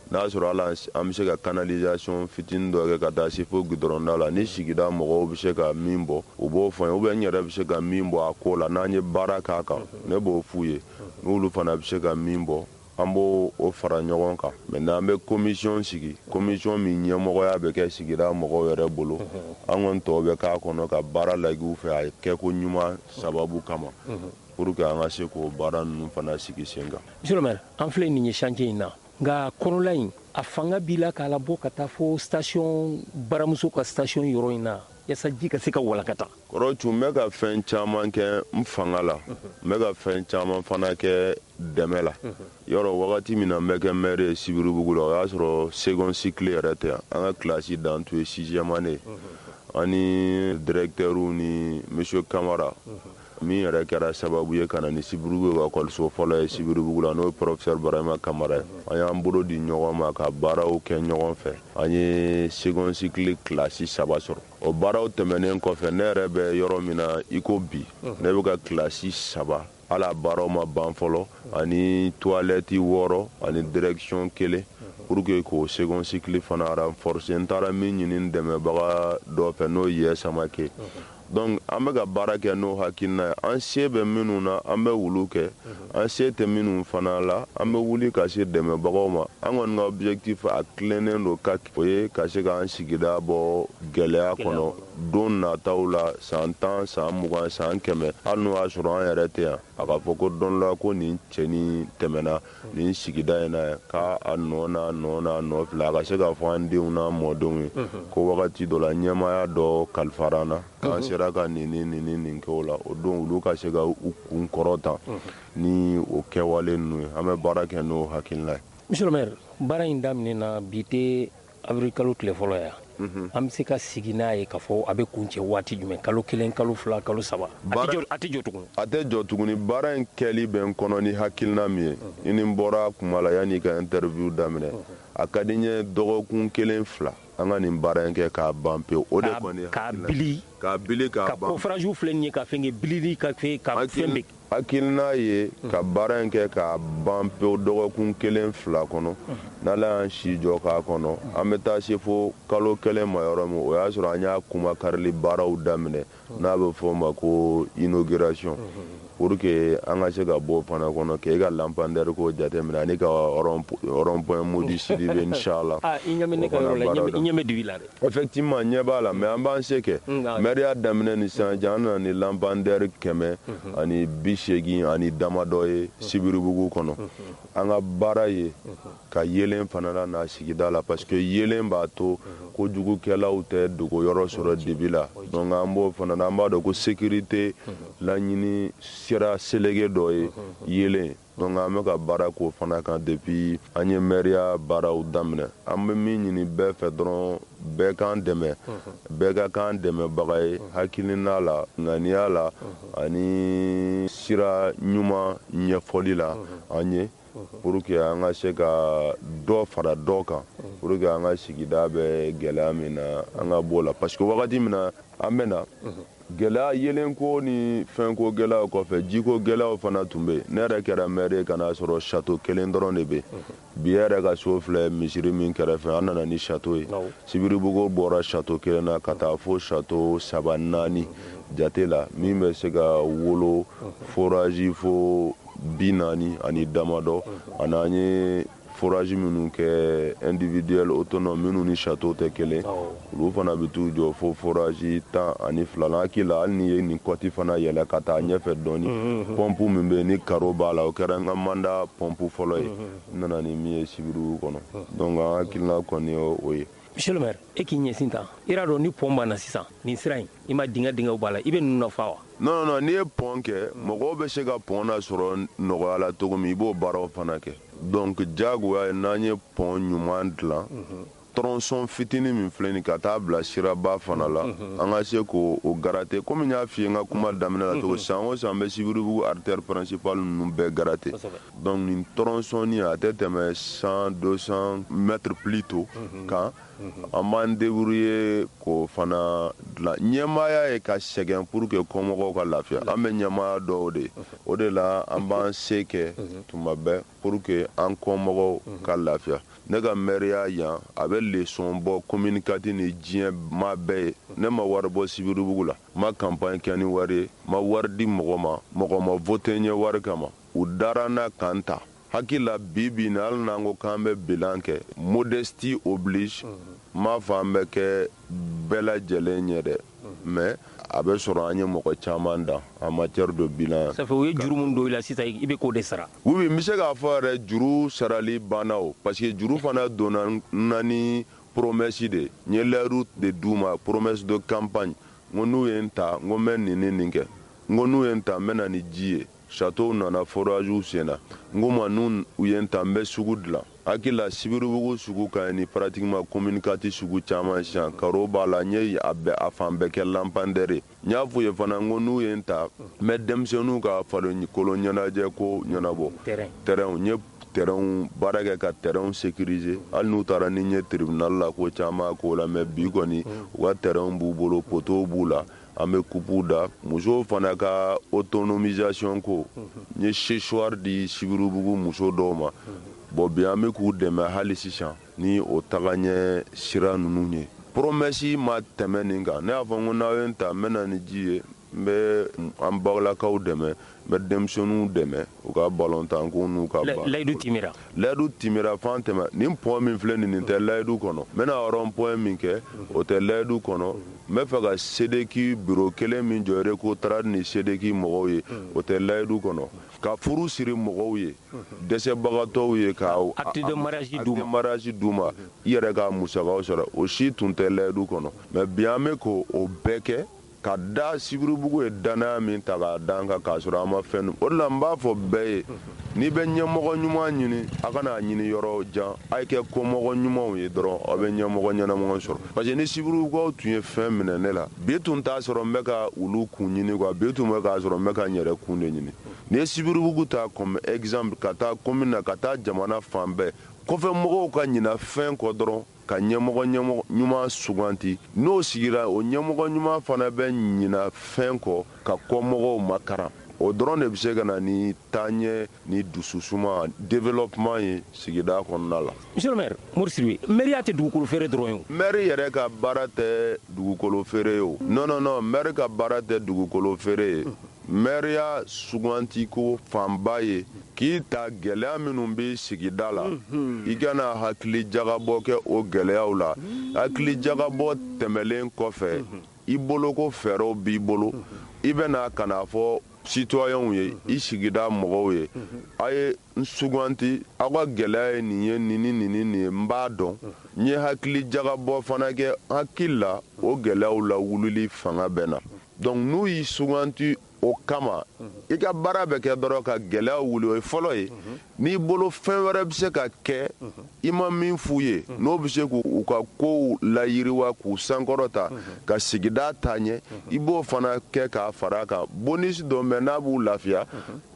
n'a sɔrɔ ala an bɛ se ka canalisation fitinin dɔ kɛ ka taa se fo gudɔrɔnda la ni sigida mɔgɔw bɛ se ka min bɔ u b'o fɔ n ye ou bien n yɛrɛ bɛ se ka min bɔ a ko la n'an ye baara k'a kan ne b'o f'u ye n'olu fana bɛ se ka min bɔ an b'o fara ɲɔgɔn kan maintenant an bɛ commission sigi commission min ɲɛmɔgɔya bɛ kɛ sigida mɔgɔw yɛrɛ bolo an kɔni tɔw bɛ k'a kɔnɔ ka baara lagi u fɛ a kɛko ɲuman sababu kama pour que an ka se k'o baara ninnu fana sigi sen kan. monsieur le maire an filɛ nin ye chantier in na nka kɔnɔla in a fanga b'i la k'a labɔ ka taa fo station baramuso ka station yɔrɔ in na yasa ji ka se ka walakata. kɔrɔ tun bɛ ka fɛn caman kɛ n fanga la n bɛ ka fɛn caman fana kɛ dɛmɛ la yɔrɔ wagati min na n bɛ kɛ maire ye Sibiribugu la o y'a sɔrɔ second cycle yɛrɛ tɛ yan an ka classe dan tun ye 6e année ani directeur ni monsieur Kamara min yɛrɛ kɛra sababu ye ka na ni Sibiribugu ka école fɔlɔ ye Sibiribugu la n'o ye professeur Barama Kamara ye an y'an bolo di ɲɔgɔn ma ka baaraw kɛ ɲɔgɔn fɛ an ye second cycle classe 3 sɔrɔ o baaraw tɛmɛnen kɔfɛ ne yɛrɛ bɛ yɔrɔ min na i ko bi ne bɛ ka classe 3 ala baaraw ma ban fɔlɔ ani toilette 6 ani direction 1 pour que k'o second cycle fana renforcer n taara min ɲini dɛmɛbaga dɔ fɛ n'o ye Samake donc an bɛ ka baara kɛ n'o hakilina ye an se bɛ minnu na an bɛ wulu kɛ an se tɛ minnu fana la an bɛ wuli ka se dɛmɛbagaw ma an kɔni ka objectif a tilennen don ka o ye ka se k'an sigida bɔ gɛlɛya kɔnɔ don nataw la san 10 san 20 san 100 hali n'o y'a sɔrɔ an yɛrɛ tɛ yan a ka fɔ ko don la ko nin cɛnin tɛmɛna nin sigida in na k'a nɔ n'a nɔ filɛ a ka se ka fɔ an denw n'a mɔdenw ye ko wagati dɔ la ɲɛmaaya dɔ kalifara an na k'an sera ka nin kɛ o la o don olu ka se ka u kun kɔrɔta ni o kɛwale ninnu ye an bɛ baara kɛ n'o hakilina ye. monsieur le maire baara in daminɛna bi tɛ avril kalo tile fɔlɔ yan an bɛ se ka sigi n'a ye k'a fɔ a bɛ kuncɛ waati jumɛn kalo 1 kalo 2 kalo 3 a tɛ jɔ tuguni. a tɛ jɔ tuguni baara in kɛli bɛ n kɔnɔ ni hakilina min ye i ni n bɔra kuma la yanni ka interview daminɛ a ka di n ye dɔgɔkun 1-2 an ka nin baara in kɛ k'a ban pewu o de kɔni k'a bili k'a ban ka coffrage filɛ nin ye ka fɛn kɛ bilili ka fɛn bɛ hakilina ye ka baara in kɛ k'a ban pewu dɔgɔkun 1-2 kɔnɔ n'ala y'an si jɔ k'a kɔnɔ an bɛ taa se fo kalo 1 ma yɔrɔ min o y'a sɔrɔ an y'a kuma karili baaraw daminɛ n'a bɛ fɔ o ma ko inauguration pour que an ka se ka bɔ fana kɔnɔ k'e ka lampadaire ko jateminɛ ani ka rond point Modi Sidibe inchallah i ɲɛ ne ka yɔrɔ la i ɲɛ bɛ dibi la dɛ effectivement ɲɛ b'a la mais an b'an se kɛ maire y'a daminɛ ni sisan cɛ an nana ni lampadaire 100 ani 80 ani damadɔ ye Sibiribugu kɔnɔ an ka baara ye ka yelen fana la n'a sigida la parce que yelen b'a to kojugukɛlaw tɛ dogo yɔrɔ sɔrɔ dibi la donc an b'o fana na an b'a dɔn ko sécurité laɲini sera selege dɔ ye yelen donc an bɛ ka baara k'o fana kan depuis an ye mairiya baaraw daminɛ an bɛ min ɲini bɛɛ fɛ dɔrɔn bɛɛ k'an dɛmɛ bɛɛ ka k'an dɛmɛbaga ye hakilina la ŋaniya la ani sira ɲuman ɲɛfɔli la an ye pour que an ka se ka dɔ fara dɔ kan pour que an ka sigida bɛ gɛlɛya min na an ka bɔ la parce que wagati min na an bɛ na gɛlɛya yelenko ni fɛnko gɛlɛyaw kɔfɛ jiko gɛlɛyaw fana tun bɛ yen ne yɛrɛ kɛra maire ye ka n'a sɔrɔ château 1 dɔrɔn de bɛ yen bi yɛrɛ ka so filɛ misiri min kɛrɛfɛ an nana ni château ye Sibiribugu bɔra château 1 na ka taa fo château 3-4 jate la min bɛ se ka wolo forage fo 40 ani damadɔ ani an ye forage minnu kɛ individuel autonome minnu ni château tɛ kelen olu fana bɛ t'u jɔ fo forage 12 la hakili la hali ni ye nin kɔti fana yɛlɛ ka taa ɲɛfɛ dɔɔni pompe min bɛ yen ni karo b'a la o kɛra n ka mandat pompe fɔlɔ ye n nana ni min ye Sibiribugu kɔnɔ donc an hakilina kɔni ye o ye. monsieur le maire e k'i ɲɛsin tan i y'a dɔn ni pɔn banna sisan nin sira in i ma dingɛw b'a la i bɛ ninnu nafa wa. non n'i ye pɔn kɛ mɔgɔw bɛ se ka pɔn na sɔrɔ nɔgɔya la cogo min i b'o baaraw fana kɛ donc jagoya n'an ye pont ɲuman dilan tronçon fitini min filɛ nin ka taa bila siraba fana la an ka se k'o garate komi n y'a f'i ye n ka kuma daminɛ la cogo san o san bɛ Sibiribugu artère principale ninnu bɛɛ garate donc nin tronçon nin a tɛ tɛmɛ 100-200 mètres plus tôt kan an b'an débrouiller k'o fana dilan ɲɛmaaya ye ka sɛgɛn pour que kɔmɔgɔw ka lafiya an bɛ ɲɛmaaya dɔw de o de la an b'an se kɛ tuma bɛɛ pour que an kɔmɔgɔw ka lafiya ne ka maire yan a bɛ leçon bɔ communiqué ni diɲɛ maa bɛɛ ye ne ma wari bɔ Sibiribugu la ma campagne kɛ ni wari ye ma wari di mɔgɔ ma voté n ye wari kama u dara n'a kan ta hakila bibi na hali n'an ko k'an bɛ bilan kɛ modestie oblige m'a fɔ an bɛ kɛ bɛɛ lajɛlen ɲɛ dɛ mais a bɛ sɔrɔ an ye mɔgɔ caman dan en matière de bilan. Ça fait o ye juru mun don i la sisan i bɛ k'o de sara. Oui n bɛ se k'a fɔ yɛrɛ juru sarali banna o parce que juru fana donna n ni promesse de n ye lɛriw de d'u ma promesse de campagne n ko n'u ye n ta n ko n bɛ nin kɛ n ko n'u ye n ta n bɛ na ni ji ye château nana forage sen na n ko ma n'u ye n ta n bɛ sugu dilan hakila Sibiribugu sugu ka ɲi ni pratiquement communiqué sugu caman sisan karo b'a la n ye a fan bɛɛ kɛ lampadaire n y'a f'u ye fana n ko n'u ye n ta n bɛ denmisɛnninw ka farikolo ɲɛnajɛ ko ɲɛnabɔ terrain n ye terrain baara kɛ ka terrain sécuriser hali n'u taara ni n ye tribunal la ko caman k'o la mais bi kɔni u ka terrain b'u bolo poteau b'u la an bɛ coupe da musow fana ka autonomisation ko n ye séchoir di Sibiribugu muso dɔw ma bon bi an bɛ k'u dɛmɛ hali sisan ni o tagaɲɛ sira ninnu ye promesse ma tɛmɛ nin kan ne y'a fɔ n ko n'aw ye n ta n bɛ na ni ji ye n bɛ an balakaw dɛmɛ n bɛ denmisɛnninw dɛmɛ u ka balontan ko n'u ka layidu timira fan tɛmɛ nin point min filɛ nin tɛ layidu kɔnɔ n bɛna rond point min kɛ o tɛ layidu kɔnɔ n bɛ fɛ ka sedeki bureau kelen min jɔ ko taara ni sedeki mɔgɔw ye o tɛ layidu kɔnɔ ka furu siri mɔgɔw ye dɛsɛbagatɔw ye ka acte de mariage d'u ma i yɛrɛ ka musakaw sɔrɔ o si tun tɛ layidu kɔnɔ mais bi an bɛ k'o bɛɛ kɛ ka da Sibiribugu ye danaya min ta k'a da an kan k'a sɔrɔ an ma fɛn o de la n b'a fɔ bɛɛ ye n'i bɛ ɲɛmɔgɔ ɲuman ɲini a kana ɲini yɔrɔ jan a ye kɛ kɔmɔgɔ ɲumanw ye dɔrɔn aw bɛ ɲɛmɔgɔ ɲɛnamaw sɔrɔ parce que ni Sibiribugukaw tun ye fɛn minɛ ne la bi tun t'a sɔrɔ n bɛ ka olu kun ɲini quoi bi tun bɛ k'a sɔrɔ n bɛ ka n yɛrɛ kun de ɲini ni ye Sibiribugu ta comme exemple ka taa commune na ka taa jamana fan bɛɛ kɔfɛ mɔgɔw ka ɲina fɛn kɔ dɔrɔn ka ɲɛmɔgɔ ɲuman suganti n'o sigira o ɲɛmɔgɔ ɲuman fana bɛ ɲina fɛn kɔ ka kɔmɔgɔw makaran o dɔrɔn de bɛ se ka na ni taaɲɛ ni dususuma développement ye sigida kɔnɔna la. Monsieur le maire Mori Sidibe maire tɛ dugukolo feere dɔrɔn ye o. maire yɛrɛ ka baara tɛ dugukolo feere ye o. non maire ka baara tɛ dugukolo feere ye. maire suganti ko fanba ye k'i ta gɛlɛya minnu bɛ sigida la i kana hakili jagabɔ kɛ o gɛlɛyaw la hakili jagabɔ tɛmɛlen kɔfɛ i bolo ko fɛɛrɛw b'i bolo i bɛna kana fɔ citoyenw ye i sigida mɔgɔw ye a ye n suganti aw ka gɛlɛya ye nin ye nin ye n b'a dɔn n ye hakili jagabɔ fana kɛ hakili la o gɛlɛyaw la wulili fanga bɛ na donc n'u y'i suganti o kama i ka baara bɛ kɛ dɔrɔn ka gɛlɛya wuli o ye fɔlɔ ye n'i bolo fɛn wɛrɛ bɛ se ka kɛ i ma min f'u ye n'o bɛ se k'u ka kow layiriwa k'u sankɔrɔta ka sigida taa ɲɛ i b'o fana kɛ k'a fara a kan bonus dɔ mɛ n'a b'u lafiya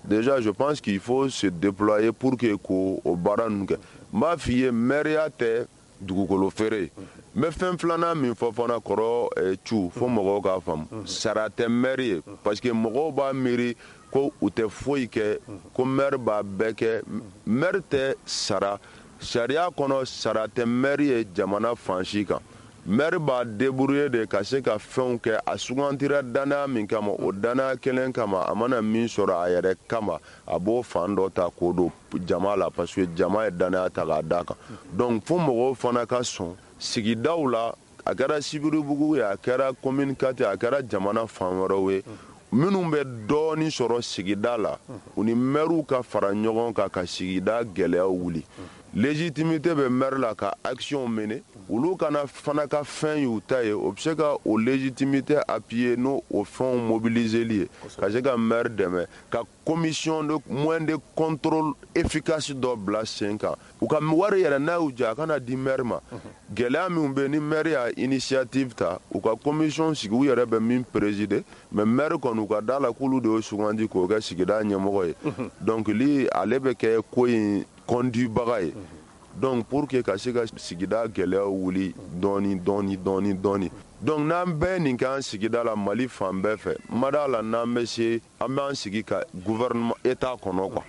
déjà je pense qu'il faut se déployer pour que k'o baara ninnu kɛ n b'a f'i ye maire tɛ dugukolo feere n bɛ fɛn filanan min fɔ fana kɔrɔ cu fo mɔgɔw k'a faamu sara tɛ maire ye parce que mɔgɔw b'a miiri ko u tɛ foyi kɛ ko maire b'a bɛɛ kɛ maire tɛ sara sariya kɔnɔ sara tɛ maire ye jamana fan si kan maire b'a débrouiller de ka se ka fɛnw kɛ a sugantira danaya min kama o danaya kelen kama a mana min sɔrɔ a yɛrɛ kama a b'o fan dɔ ta k'o don jama la parce que jama ye danaya ta k'a d'a kan donc fo mɔgɔw fana ka sɔn sigidaw la a kɛra Sibiribugu ye a kɛra commune 4 a kɛra jamana fan wɛrɛw ye minnu bɛ dɔɔnin sɔrɔ sigida la u ni maires ka fara ɲɔgɔn kan ka sigida gɛlɛyaw wuli légitimité bɛ maire la ka action mener olu kana fana ka fɛn y'u ta ye o bɛ se ka o légitimité appuyer n'o o fɛnw mobiliseli ye ka se ka maire dɛmɛ ka commission de moyen de contrôle efficace dɔ bila sen kan u ka wari yɛrɛ n'a y'u jɛ a kana di maire ma gɛlɛya min bɛ ni maire y'a initiative ta u ka commission sigi u yɛrɛ bɛ min présider mais maire kɔni u ka da la k'olu de y'o sugandi k'o kɛ sigida ɲɛmɔgɔ ye donc li ale bɛ kɛ ko in conduit baga ye donc pour que ka se ka sigida gɛlɛyaw wuli dɔɔni donc n'an bɛɛ nin k'an sigida la Mali fan bɛɛ fɛ ma d'a la n'an bɛ se an b'an sigi ka gouvernement état kɔnɔ quoi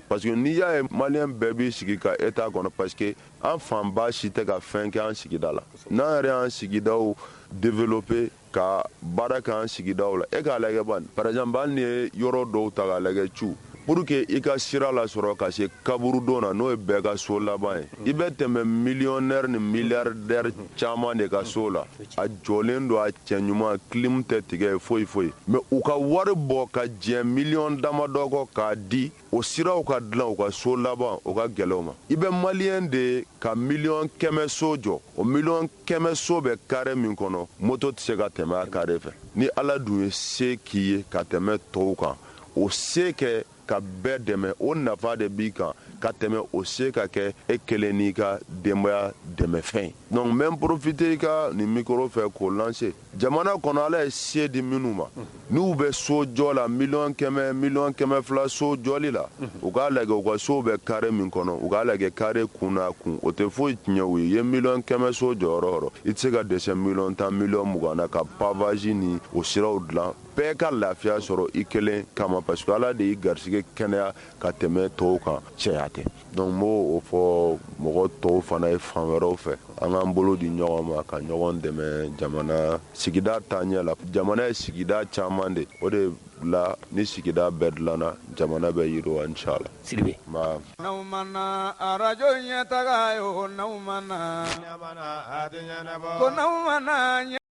parce que n'i y'a ye maliyɛn bɛɛ b'i sigi ka état kɔnɔ parce que an fanba si tɛ ka fɛn kɛ an sigida la n'an yɛrɛ y'an sigidaw développer ka baara kɛ an sigidaw la e k'a lajɛ bani par exemple hali ni ye yɔrɔ dɔw ta k'a lajɛ cu pour que i ka sira lasɔrɔ ka se kaburudon na n'o ye bɛɛ ka so laban ye i bɛ tɛmɛ millionnaire ni milliardaire caman de ka so la a jɔlen don a cɛɲuman clim tɛ tigɛ ye foyi mais u ka wari bɔ ka jɛn million damadɔ kɔ k'a di o siraw ka dilan u ka so laban o ka gɛlɛw ma i bɛ maliyɛn de ka million 100 so jɔ o million 100 so bɛ carré min kɔnɔ moto tɛ se ka tɛmɛ a carré fɛ ni ala dun ye se k'i ye ka tɛmɛ tɔw kan o se kɛ ka bɛɛ dɛmɛ o nafa de b'i kan ka tɛmɛ o se ka kɛ e kelen n'i ka denbaya dɛmɛfɛn donc n bɛ n profiter i ka nin micro fɛ k'o lancer jamana kɔnɔ ala ye se di minnu ma n'u bɛ so jɔ la million 100 so jɔli la u k'a lajɛ u ka so bɛ carré min kɔnɔ u k'a lajɛ carré kun n'a kun o tɛ foyi tiɲɛ u ye i ye million 100 so jɔyɔrɔ i tɛ se ka dɛsɛ million 10 million 20 na ka pavage ni o siraw dilan bɛɛ ka lafiya sɔrɔ i kelen kama parce que ala de y'i garisɛgɛ kɛnɛya ka tɛmɛ tɔw kan cɛya tɛ donc n b'o fɔ mɔgɔ tɔw fana ye fan wɛrɛw fɛ an k'an bolo di ɲɔgɔn ma ka ɲɔgɔn dɛmɛ jamana sigida taaɲɛ la jamana ye sigida caman de o de la ni sigida bɛɛ dilanna jamana bɛ yiriwa inchallah Sidibe n'aw mana arajo ɲɛtaga ye o n'aw mana ko n'aw mana